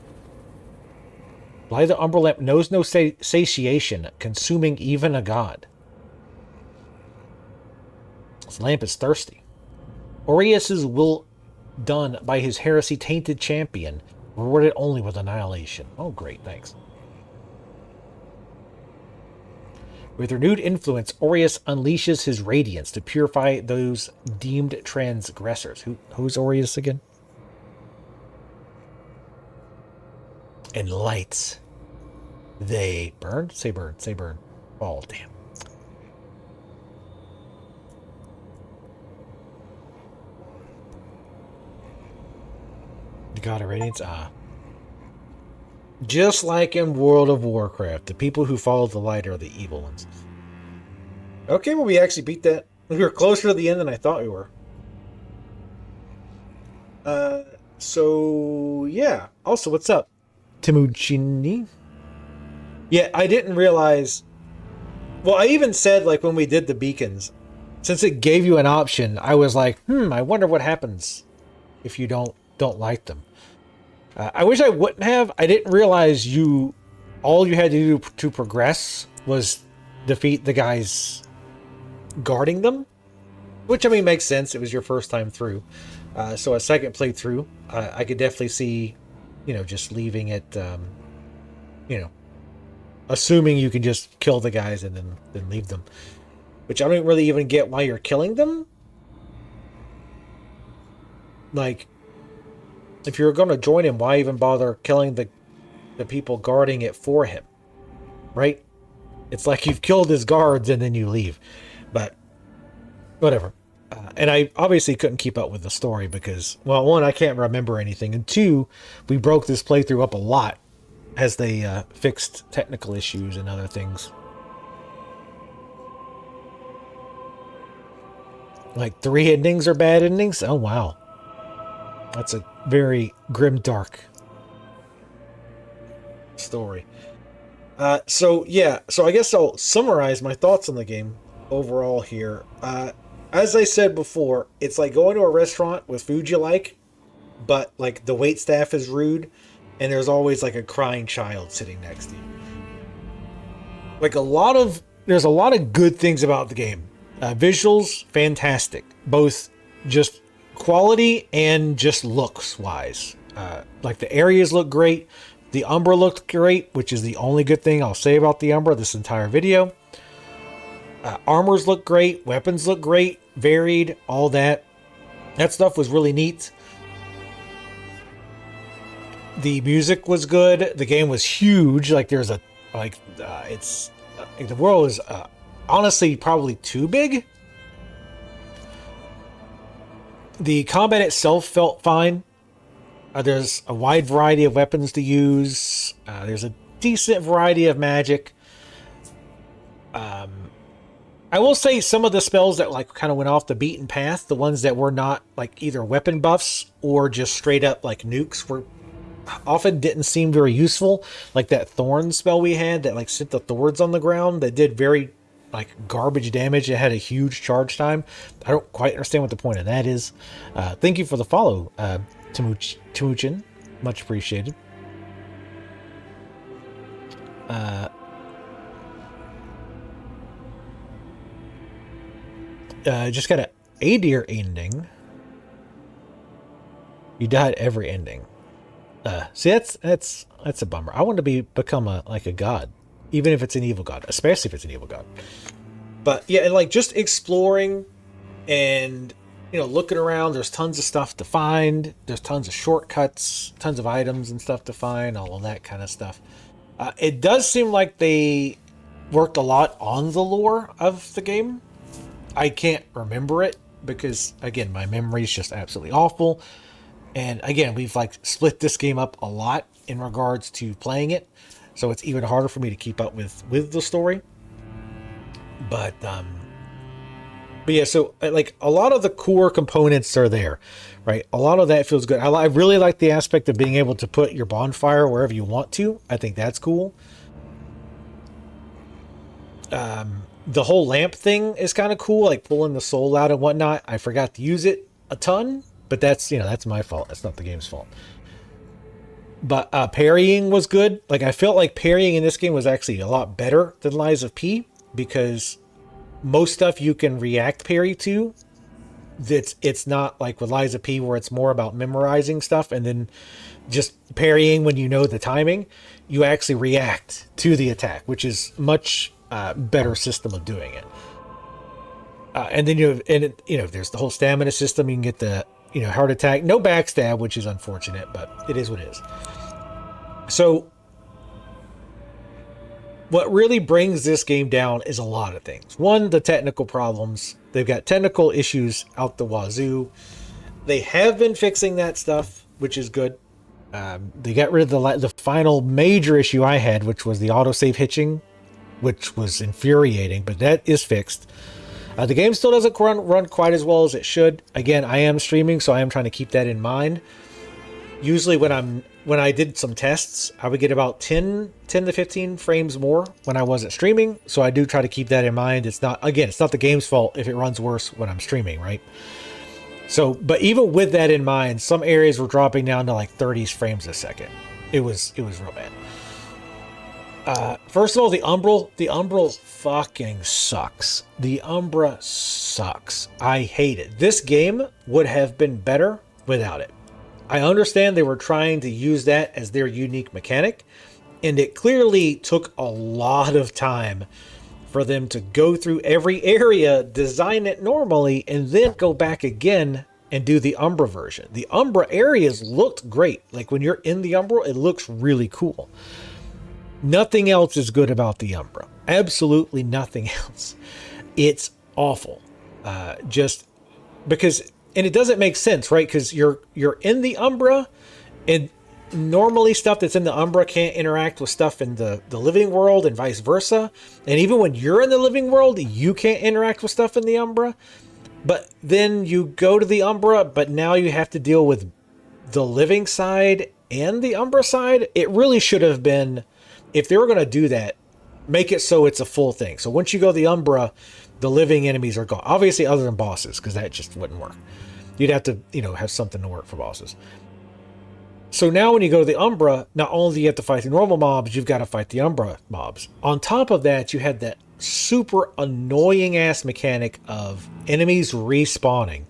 Light the Umber lamp knows no satiation, consuming even a god. This lamp is thirsty. Aureus's will done by his heresy-tainted champion, rewarded only with annihilation. Oh, great, thanks. With renewed influence, Aureus unleashes his radiance to purify those deemed transgressors. Who's Aureus again? And lights. They burn? Say burn. Say burn. Oh, damn. The God of Radiance? Ah. Just like in World of Warcraft, the people who follow the light are the evil ones. Okay, well, we actually beat that. We were closer to the end than I thought we were. So, yeah. Also, what's up? Timuchini? Yeah, I didn't realize... Well, I even said, like, when we did the beacons, since it gave you an option, I was like, I wonder what happens if you don't like them. I wish I wouldn't have. I didn't realize all you had to do to progress was defeat the guys guarding them, which, I mean, makes sense. It was your first time through. So a second playthrough, I could definitely see, just leaving it, assuming you can just kill the guys and then leave them, which I don't really even get why you're killing them. Like, if you're going to join him, why even bother killing the people guarding it for him? Right? It's like you've killed his guards and then you leave. But, whatever. And I obviously couldn't keep up with the story because, well, one, I can't remember anything. And two, we broke this playthrough up a lot as they fixed technical issues and other things. Like 3 endings are bad endings? Oh, wow. That's a very grim, dark story. So I guess I'll summarize my thoughts on the game overall here. As I said before, it's like going to a restaurant with food you like, but like the wait staff is rude, and there's always like a crying child sitting next to you. Like there's a lot of good things about the game. Visuals, fantastic, both just quality and just looks wise. Like the areas look great. The Umbra looked great, which is the only good thing I'll say about the Umbra this entire video. Armors look great. Weapons look great. Varied. All that. That stuff was really neat. The music was good. The game was huge. Like the world is honestly probably too big. The combat itself felt fine. There's a wide variety of weapons to use. There's a decent variety of magic. I will say some of the spells that like kind of went off the beaten path, the ones that were not like either weapon buffs or just straight up like nukes, were often didn't seem very useful. Like that thorn spell we had that like sent the thorns on the ground that did very like garbage damage. It had a huge charge time. I don't quite understand what the point of that is. Thank you for the follow, Timuchin. Much appreciated. Just got an Adir ending. You died every ending. See, that's a bummer. I want to become a god, even if it's an evil god, especially if it's an evil god. But yeah, and like just exploring and looking around. There's tons of stuff to find. There's tons of shortcuts, tons of items and stuff to find. All of that kind of stuff. It does seem like they worked a lot on the lore of the game. I can't remember it because, again, my memory is just absolutely awful. And again, we've like split this game up a lot in regards to playing it, so it's even harder for me to keep up with the story. But yeah, so like a lot of the core components are there, right? A lot of that feels good. I really like the aspect of being able to put your bonfire wherever you want to. I think that's cool. The whole lamp thing is kind of cool, like pulling the soul out and whatnot. I forgot to use it a ton, but that's, that's my fault. That's not the game's fault. But parrying was good. Like, I felt like parrying in this game was actually a lot better than Lies of P, because most stuff you can react parry to. It's not like with Lies of P where it's more about memorizing stuff and then just parrying when you know the timing. You actually react to the attack, which is much better system of doing it. And then there's the whole stamina system. You can get the heart attack, no backstab, which is unfortunate, but it is what it is. So what really brings this game down is a lot of things. One, the technical problems. They've got technical issues out the wazoo. They have been fixing that stuff, which is good. They got rid of the final major issue I had, which was the autosave hitching, which was infuriating, but that is fixed. The game still doesn't run quite as well as it should. Again, I am streaming, so I am trying to keep that in mind. Usually when I did some tests, I would get about 10 to 15 frames more when I wasn't streaming. So I do try to keep that in mind. It's not the game's fault if it runs worse when I'm streaming, right? So, but even with that in mind, some areas were dropping down to like 30 frames a second. It was real bad. First of all, the Umbral fucking sucks. The Umbra sucks. I hate it. This game would have been better without it. I understand they were trying to use that as their unique mechanic, and it clearly took a lot of time for them to go through every area, design it normally, and then go back again and do the Umbra version. The Umbra areas looked great. Like when you're in the Umbra, it looks really cool. Nothing else is good about the Umbra. Absolutely nothing else. It's awful. Just because, and it doesn't make sense, right? Because you're in the Umbra, and normally stuff that's in the Umbra can't interact with stuff in the living world and vice versa. And even when you're in the living world, you can't interact with stuff in the Umbra. But then you go to the Umbra, but now you have to deal with the living side and the Umbra side. It really should have been, if they were going to do that, make it so it's a full thing. So once you go to the Umbra, the living enemies are gone. Obviously, other than bosses, because that just wouldn't work. You'd have to, have something to work for bosses. So now when you go to the Umbra, not only do you have to fight the normal mobs, you've got to fight the Umbra mobs. On top of that, you had that super annoying ass mechanic of enemies respawning.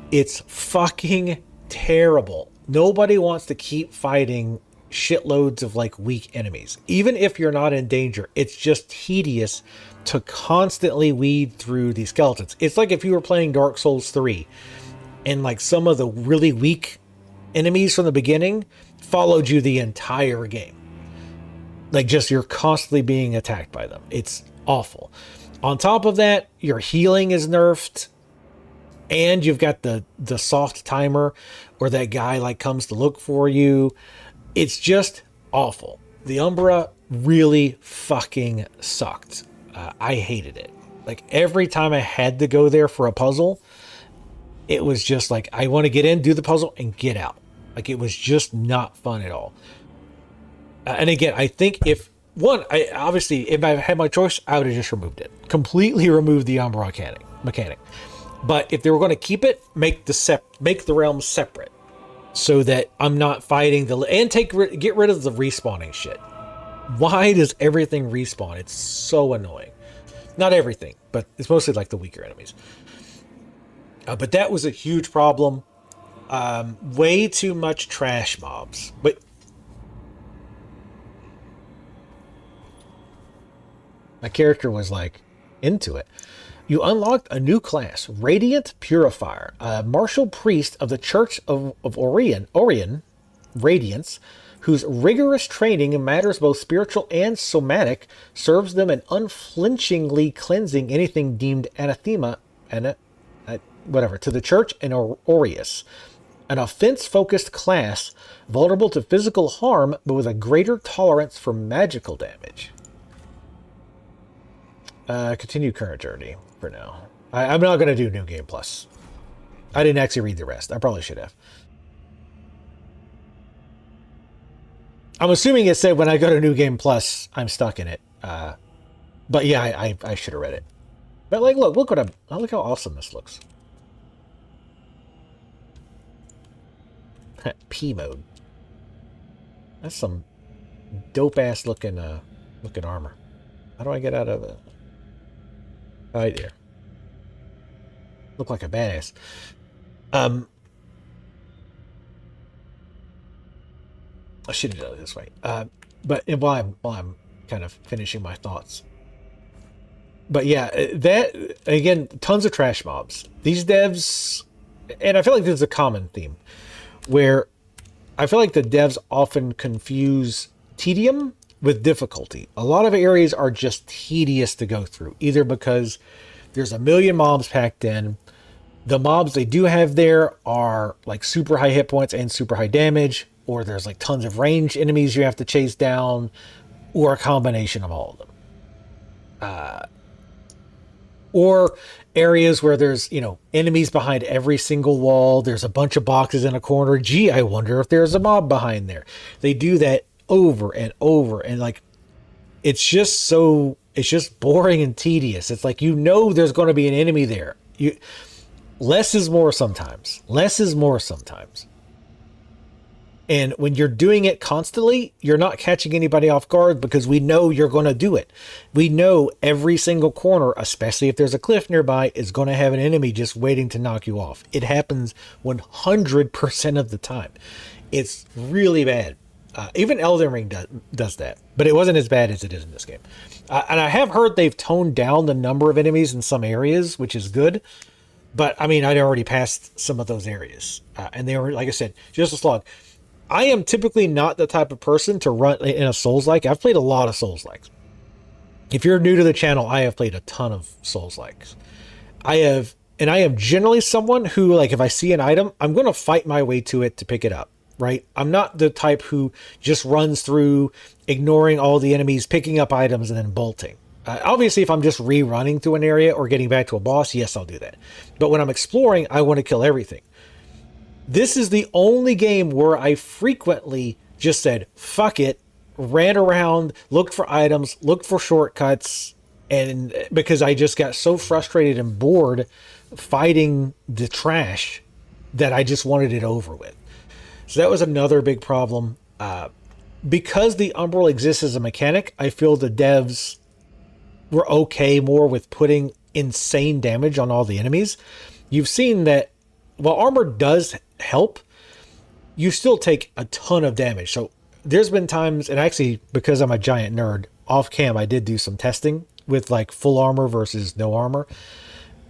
It's fucking terrible. Nobody wants to keep fighting shitloads of like weak enemies. Even if you're not in danger, it's just tedious to constantly weed through these skeletons. It's like if you were playing Dark Souls 3 and like some of the really weak enemies from the beginning followed you the entire game. Like just you're constantly being attacked by them. It's awful. On top of that, your healing is nerfed, and you've got the soft timer where that guy like comes to look for you. It's just awful. The Umbra really fucking sucked. I hated it. Like every time I had to go there for a puzzle, it was just like, I want to get in, do the puzzle, and get out. Like it was just not fun at all. And again, I think if I had my choice, I would have just removed it. Completely removed the Umbra mechanic. But if they were going to keep it, make the realm separate, so that I'm not fighting and get rid of the respawning shit. Why does everything respawn? It's so annoying. Not everything, but it's mostly like the weaker enemies. But that was a huge problem. Way too much trash mobs. But my character was like into it. You unlocked a new class, Radiant Purifier, a martial priest of the Church of Orion, Radiance, whose rigorous training in matters both spiritual and somatic serves them in unflinchingly cleansing anything deemed anathema to the Church and Aureus. An offense-focused class, vulnerable to physical harm, but with a greater tolerance for magical damage. Continue current journey for now. I'm not going to do New Game Plus. I didn't actually read the rest. I probably should have. I'm assuming it said when I go to New Game Plus, I'm stuck in it. But yeah, I should have read it. But like, look what look how awesome this looks. P mode. That's some dope ass looking armor. How do I get out of it? Right there. Look like a badass. I should have done it this way. But while I'm kind of finishing my thoughts. But yeah, that again, tons of trash mobs. These devs, and I feel like this is a common theme, where I feel like the devs often confuse tedium with difficulty. A lot of areas are just tedious to go through, either because there's a million mobs packed in. The mobs they do have there are like super high hit points and super high damage, or there's like tons of ranged enemies you have to chase down, or a combination of all of them. Or areas where there's, you know, enemies behind every single wall. There's a bunch of boxes in a corner. Gee, I wonder if there's a mob behind there. They do that over and over. And like, it's just boring and tedious. It's like, you know, there's going to be an enemy there. Less is more sometimes. Less is more sometimes. And when you're doing it constantly, you're not catching anybody off guard because we know you're going to do it. We know every single corner, especially if there's a cliff nearby, is going to have an enemy just waiting to knock you off. It happens 100% of the time. It's really bad. Even Elden Ring does that, but it wasn't as bad as it is in this game. And I have heard they've toned down the number of enemies in some areas, which is good. But I mean, I'd already passed some of those areas. And they were, like I said, just a slog. I am typically not the type of person to run in a Soulslike. I've played a lot of Soulslikes. If you're new to the channel, I have played a ton of Soulslikes. I am generally someone who, like, if I see an item, I'm going to fight my way to it to pick it up, right? I'm not the type who just runs through, ignoring all the enemies, picking up items, and then bolting. Obviously, if I'm just rerunning through an area or getting back to a boss, yes, I'll do that. But when I'm exploring, I want to kill everything. This is the only game where I frequently just said, fuck it, ran around, looked for items, looked for shortcuts, and because I just got so frustrated and bored fighting the trash that I just wanted it over with. So that was another big problem. Because the Umbral exists as a mechanic, I feel the devs were okay more with putting insane damage on all the enemies. You've seen that while armor does help, you still take a ton of damage. So there's been times, and actually because I'm a giant nerd, off cam I did do some testing with like full armor versus no armor,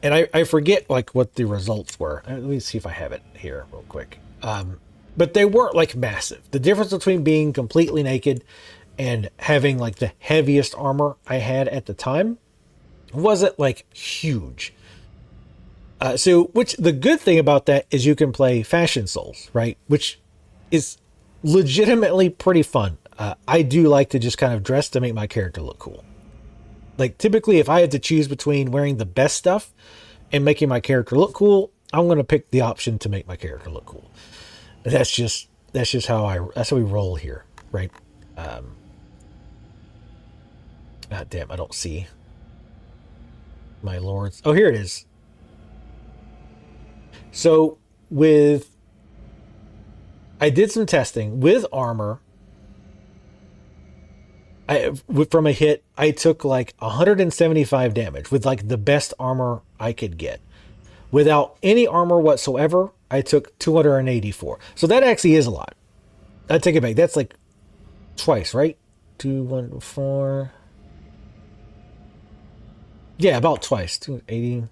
and I forget like what the results were. Let me see if I have it here real quick. But they weren't like massive. The difference between being completely naked and having like the heaviest armor I had at the time wasn't like huge. So which the good thing about that is you can play Fashion Souls, right? Which is legitimately pretty fun. I do like to just kind of dress to make my character look cool. Like typically if I had to choose between wearing the best stuff and making my character look cool, I'm going to pick the option to make my character look cool. That's just how we roll here, right? God damn, I don't see my lords. Oh, here it is. So I did some testing with armor. From a hit, I took like 175 damage with like the best armor I could get. Without any armor whatsoever, I took 284. So that actually is a lot. I take it back. That's like twice, right? 2, 1, 4. Yeah, about twice. 280.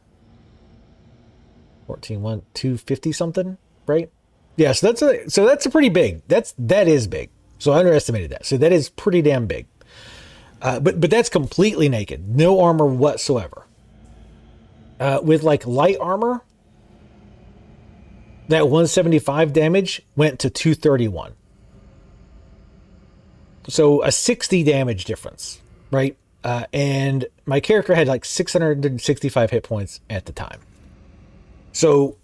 14, 1, 250 something, right? Yeah, so that's a pretty big. That is big. So I underestimated that. So that is pretty damn big. But that's completely naked, no armor whatsoever. With like light armor, that 175 damage went to 231. So a 60 damage difference, right? And my character had like 665 hit points at the time. So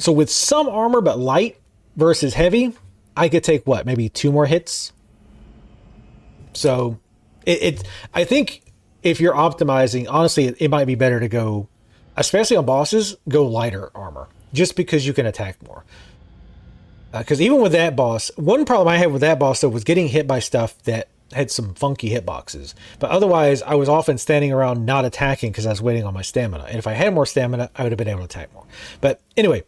with some armor but light versus heavy, I could take what, maybe 2 more hits. So I think if you're optimizing, honestly, it might be better to go, especially on bosses, go lighter armor, just because you can attack more. Because even with that boss, one problem I had with that boss though was getting hit by stuff that had some funky hitboxes. But otherwise, I was often standing around not attacking because I was waiting on my stamina. And if I had more stamina, I would have been able to attack more. But anyway,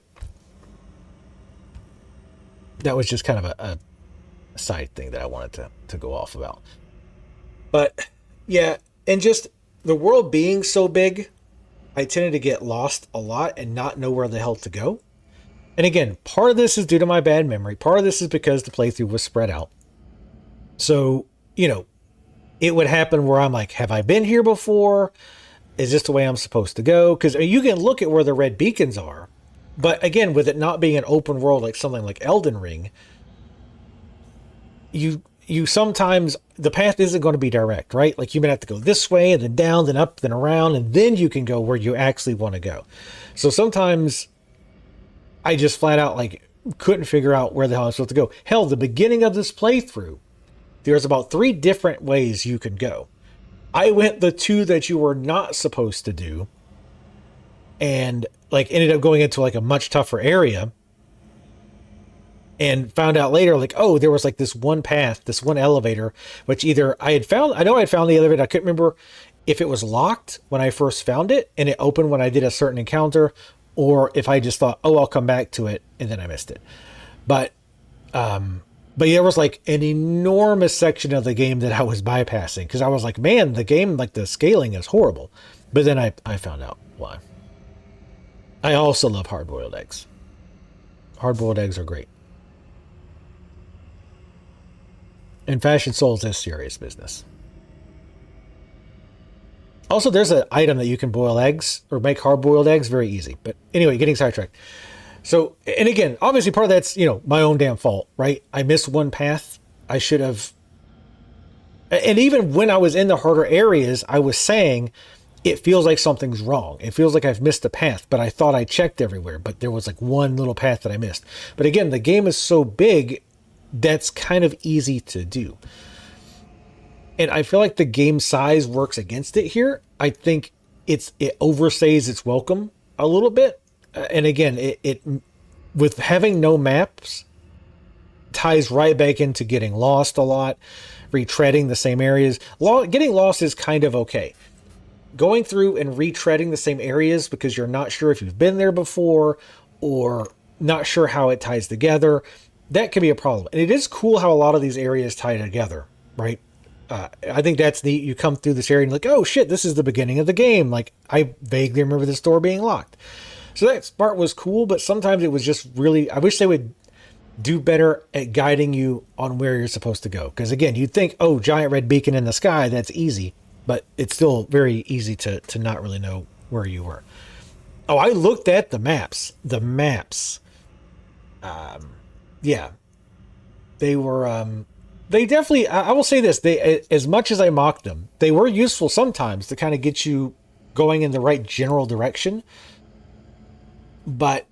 that was just kind of a side thing that I wanted to go off about. But yeah, and just the world being so big, I tended to get lost a lot and not know where the hell to go. And again, part of this is due to my bad memory. Part of this is because the playthrough was spread out. So, it would happen where I'm like, have I been here before? Is this the way I'm supposed to go? Because you can look at where the red beacons are. But again, with it not being an open world like something like Elden Ring, you sometimes, the path isn't going to be direct, right? Like you might have to go this way and then down, then up, then around, and then you can go where you actually want to go. So sometimes I just flat out couldn't figure out where the hell I'm supposed to go. Hell, the beginning of this playthrough, there's about 3 different ways you could go. I went the 2 that you were not supposed to do, and ended up going into a much tougher area, and found out later oh, there was this one path, this one elevator, which either I know I had found the elevator. I couldn't remember if it was locked when I first found it and it opened when I did a certain encounter, or if I just thought, oh, I'll come back to it, and then I missed it. But there was an enormous section of the game that I was bypassing because I was like, man, the game, the scaling is horrible. But then I found out why. I also love hard-boiled eggs. Hard-boiled eggs are great. And Fashion Souls is serious business. Also, there's an item that you can boil eggs or make hard-boiled eggs very easy. But anyway, getting sidetracked. So, and again, obviously part of that's, my own damn fault, right? I missed one path. I should have. And even when I was in the harder areas, I was saying, it feels like something's wrong. It feels like I've missed a path, but I thought I checked everywhere, but there was one little path that I missed. But again, the game is so big, that's kind of easy to do. And I feel like the game size works against it here. I think it overstays its welcome a little bit. And again, it with having no maps ties right back into getting lost a lot, retreading the same areas. Getting lost is kind of okay. Going through and retreading the same areas because you're not sure if you've been there before or not sure how it ties together, that can be a problem. And it is cool how a lot of these areas tie together, right? I think that's neat. You come through this area and oh shit, this is the beginning of the game. I vaguely remember this door being locked. So that part was cool, but sometimes it was just really, I wish they would do better at guiding you on where you're supposed to go. Because again, you'd think, oh, giant red beacon in the sky, that's easy. But it's still very easy to not really know where you were. Oh, I looked at the maps. The maps. Yeah. They were, they definitely, I will say this, they, as much as I mocked them, they were useful sometimes to kind of get you going in the right general direction. But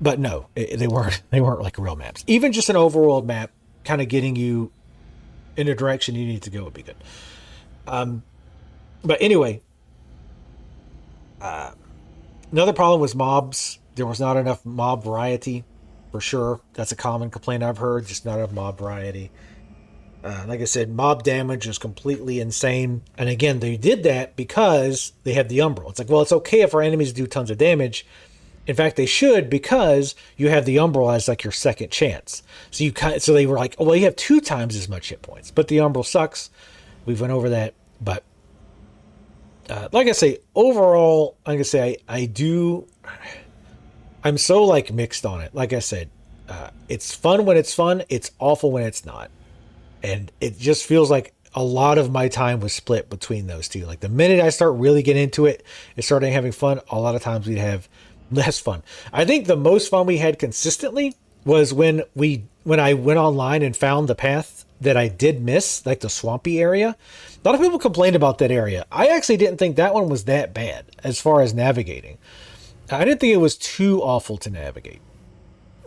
no, they weren't real maps. Even just an overworld map kind of getting you in a direction you need to go would be good. But anyway, another problem was mobs. There was not enough mob variety, for sure. That's a common complaint I've heard, just not enough mob variety. Like I said, mob damage is completely insane. And again, they did that because they had the Umbral. It's well, it's okay if our enemies do tons of damage. In fact, they should, because you have the Umbral as your second chance. So they were well, you have 2 times as much hit points, but the Umbral sucks. We've went over that, but like I say, overall, I'm so mixed on it. Like I said, it's fun when it's fun. It's awful when it's not. And it just feels like a lot of my time was split between those two. The minute I start really getting into it and starting having fun, a lot of times we'd have less fun. I think the most fun we had consistently was when I went online and found the path that I did miss, the swampy area. A lot of people complained about that area. I actually didn't think that one was that bad as far as navigating. I didn't think it was too awful to navigate.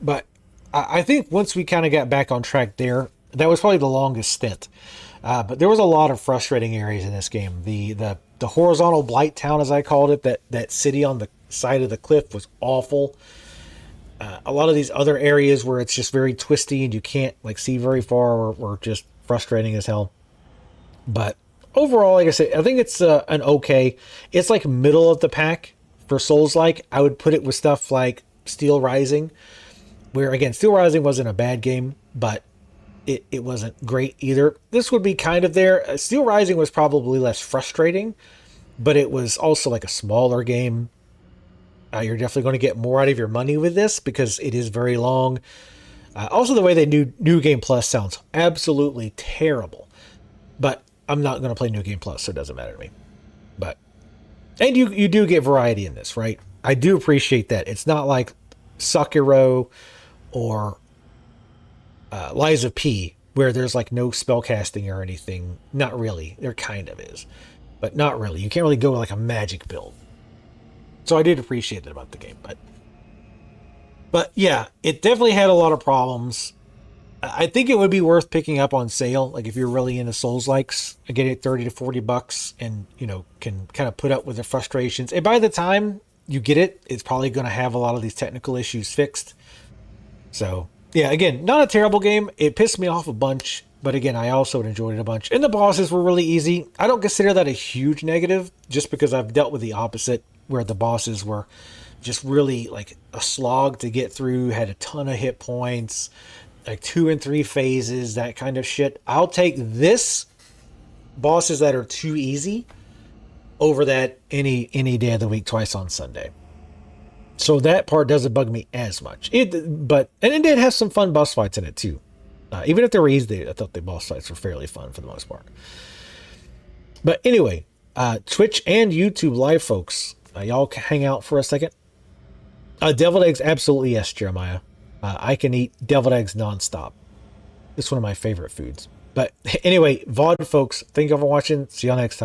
But I think once we kind of got back on track there, That was probably the longest stint. But there was a lot of frustrating areas in this game. The horizontal blight town, as I called it, that city on the side of the cliff was awful. A lot of these other areas where it's just very twisty and you can't like see very far were just frustrating as hell. But overall, like I said, I think it's an okay. It's like middle of the pack for Souls-like. I would put it with stuff like Steel Rising, where again, Steel Rising wasn't a bad game, but it wasn't great either. This would be kind of there. Steel Rising was probably less frustrating, but it was also like a smaller game. You're definitely going to get more out of your money with this because it is very long. Also, the way they do New Game Plus sounds absolutely terrible, but I'm not going to play New Game Plus, so it doesn't matter to me. But and you do get variety in this, right? I do appreciate that. It's not like Sekiro or Lies of P, where there's like no spell casting or anything. Not really. There kind of is, but not really. You can't really go like a magic build. So I did appreciate that about the game, but yeah, it definitely had a lot of problems. I think it would be worth picking up on sale, like if you're really into Souls-likes. I get it $30 to $40, and can kind of put up with the frustrations. And by the time you get it, it's probably going to have a lot of these technical issues fixed. So yeah, again, not a terrible game. It pissed me off a bunch, but again, I also enjoyed it a bunch. And the bosses were really easy. I don't consider that a huge negative, just because I've dealt with the opposite, where the bosses were just really like a slog to get through, had a ton of hit points, like 2 and 3 phases, that kind of shit. I'll take this bosses that are too easy over that any day of the week, twice on Sunday. So that part doesn't bug me as much. And it did have some fun boss fights in it too. Even if they were easy, I thought the boss fights were fairly fun for the most part. But anyway, Twitch and YouTube live folks, y'all hang out for a second. Deviled eggs, absolutely yes, Jeremiah. I can eat deviled eggs nonstop. It's one of my favorite foods. But anyway, VOD folks, thank you for watching. See y'all next time.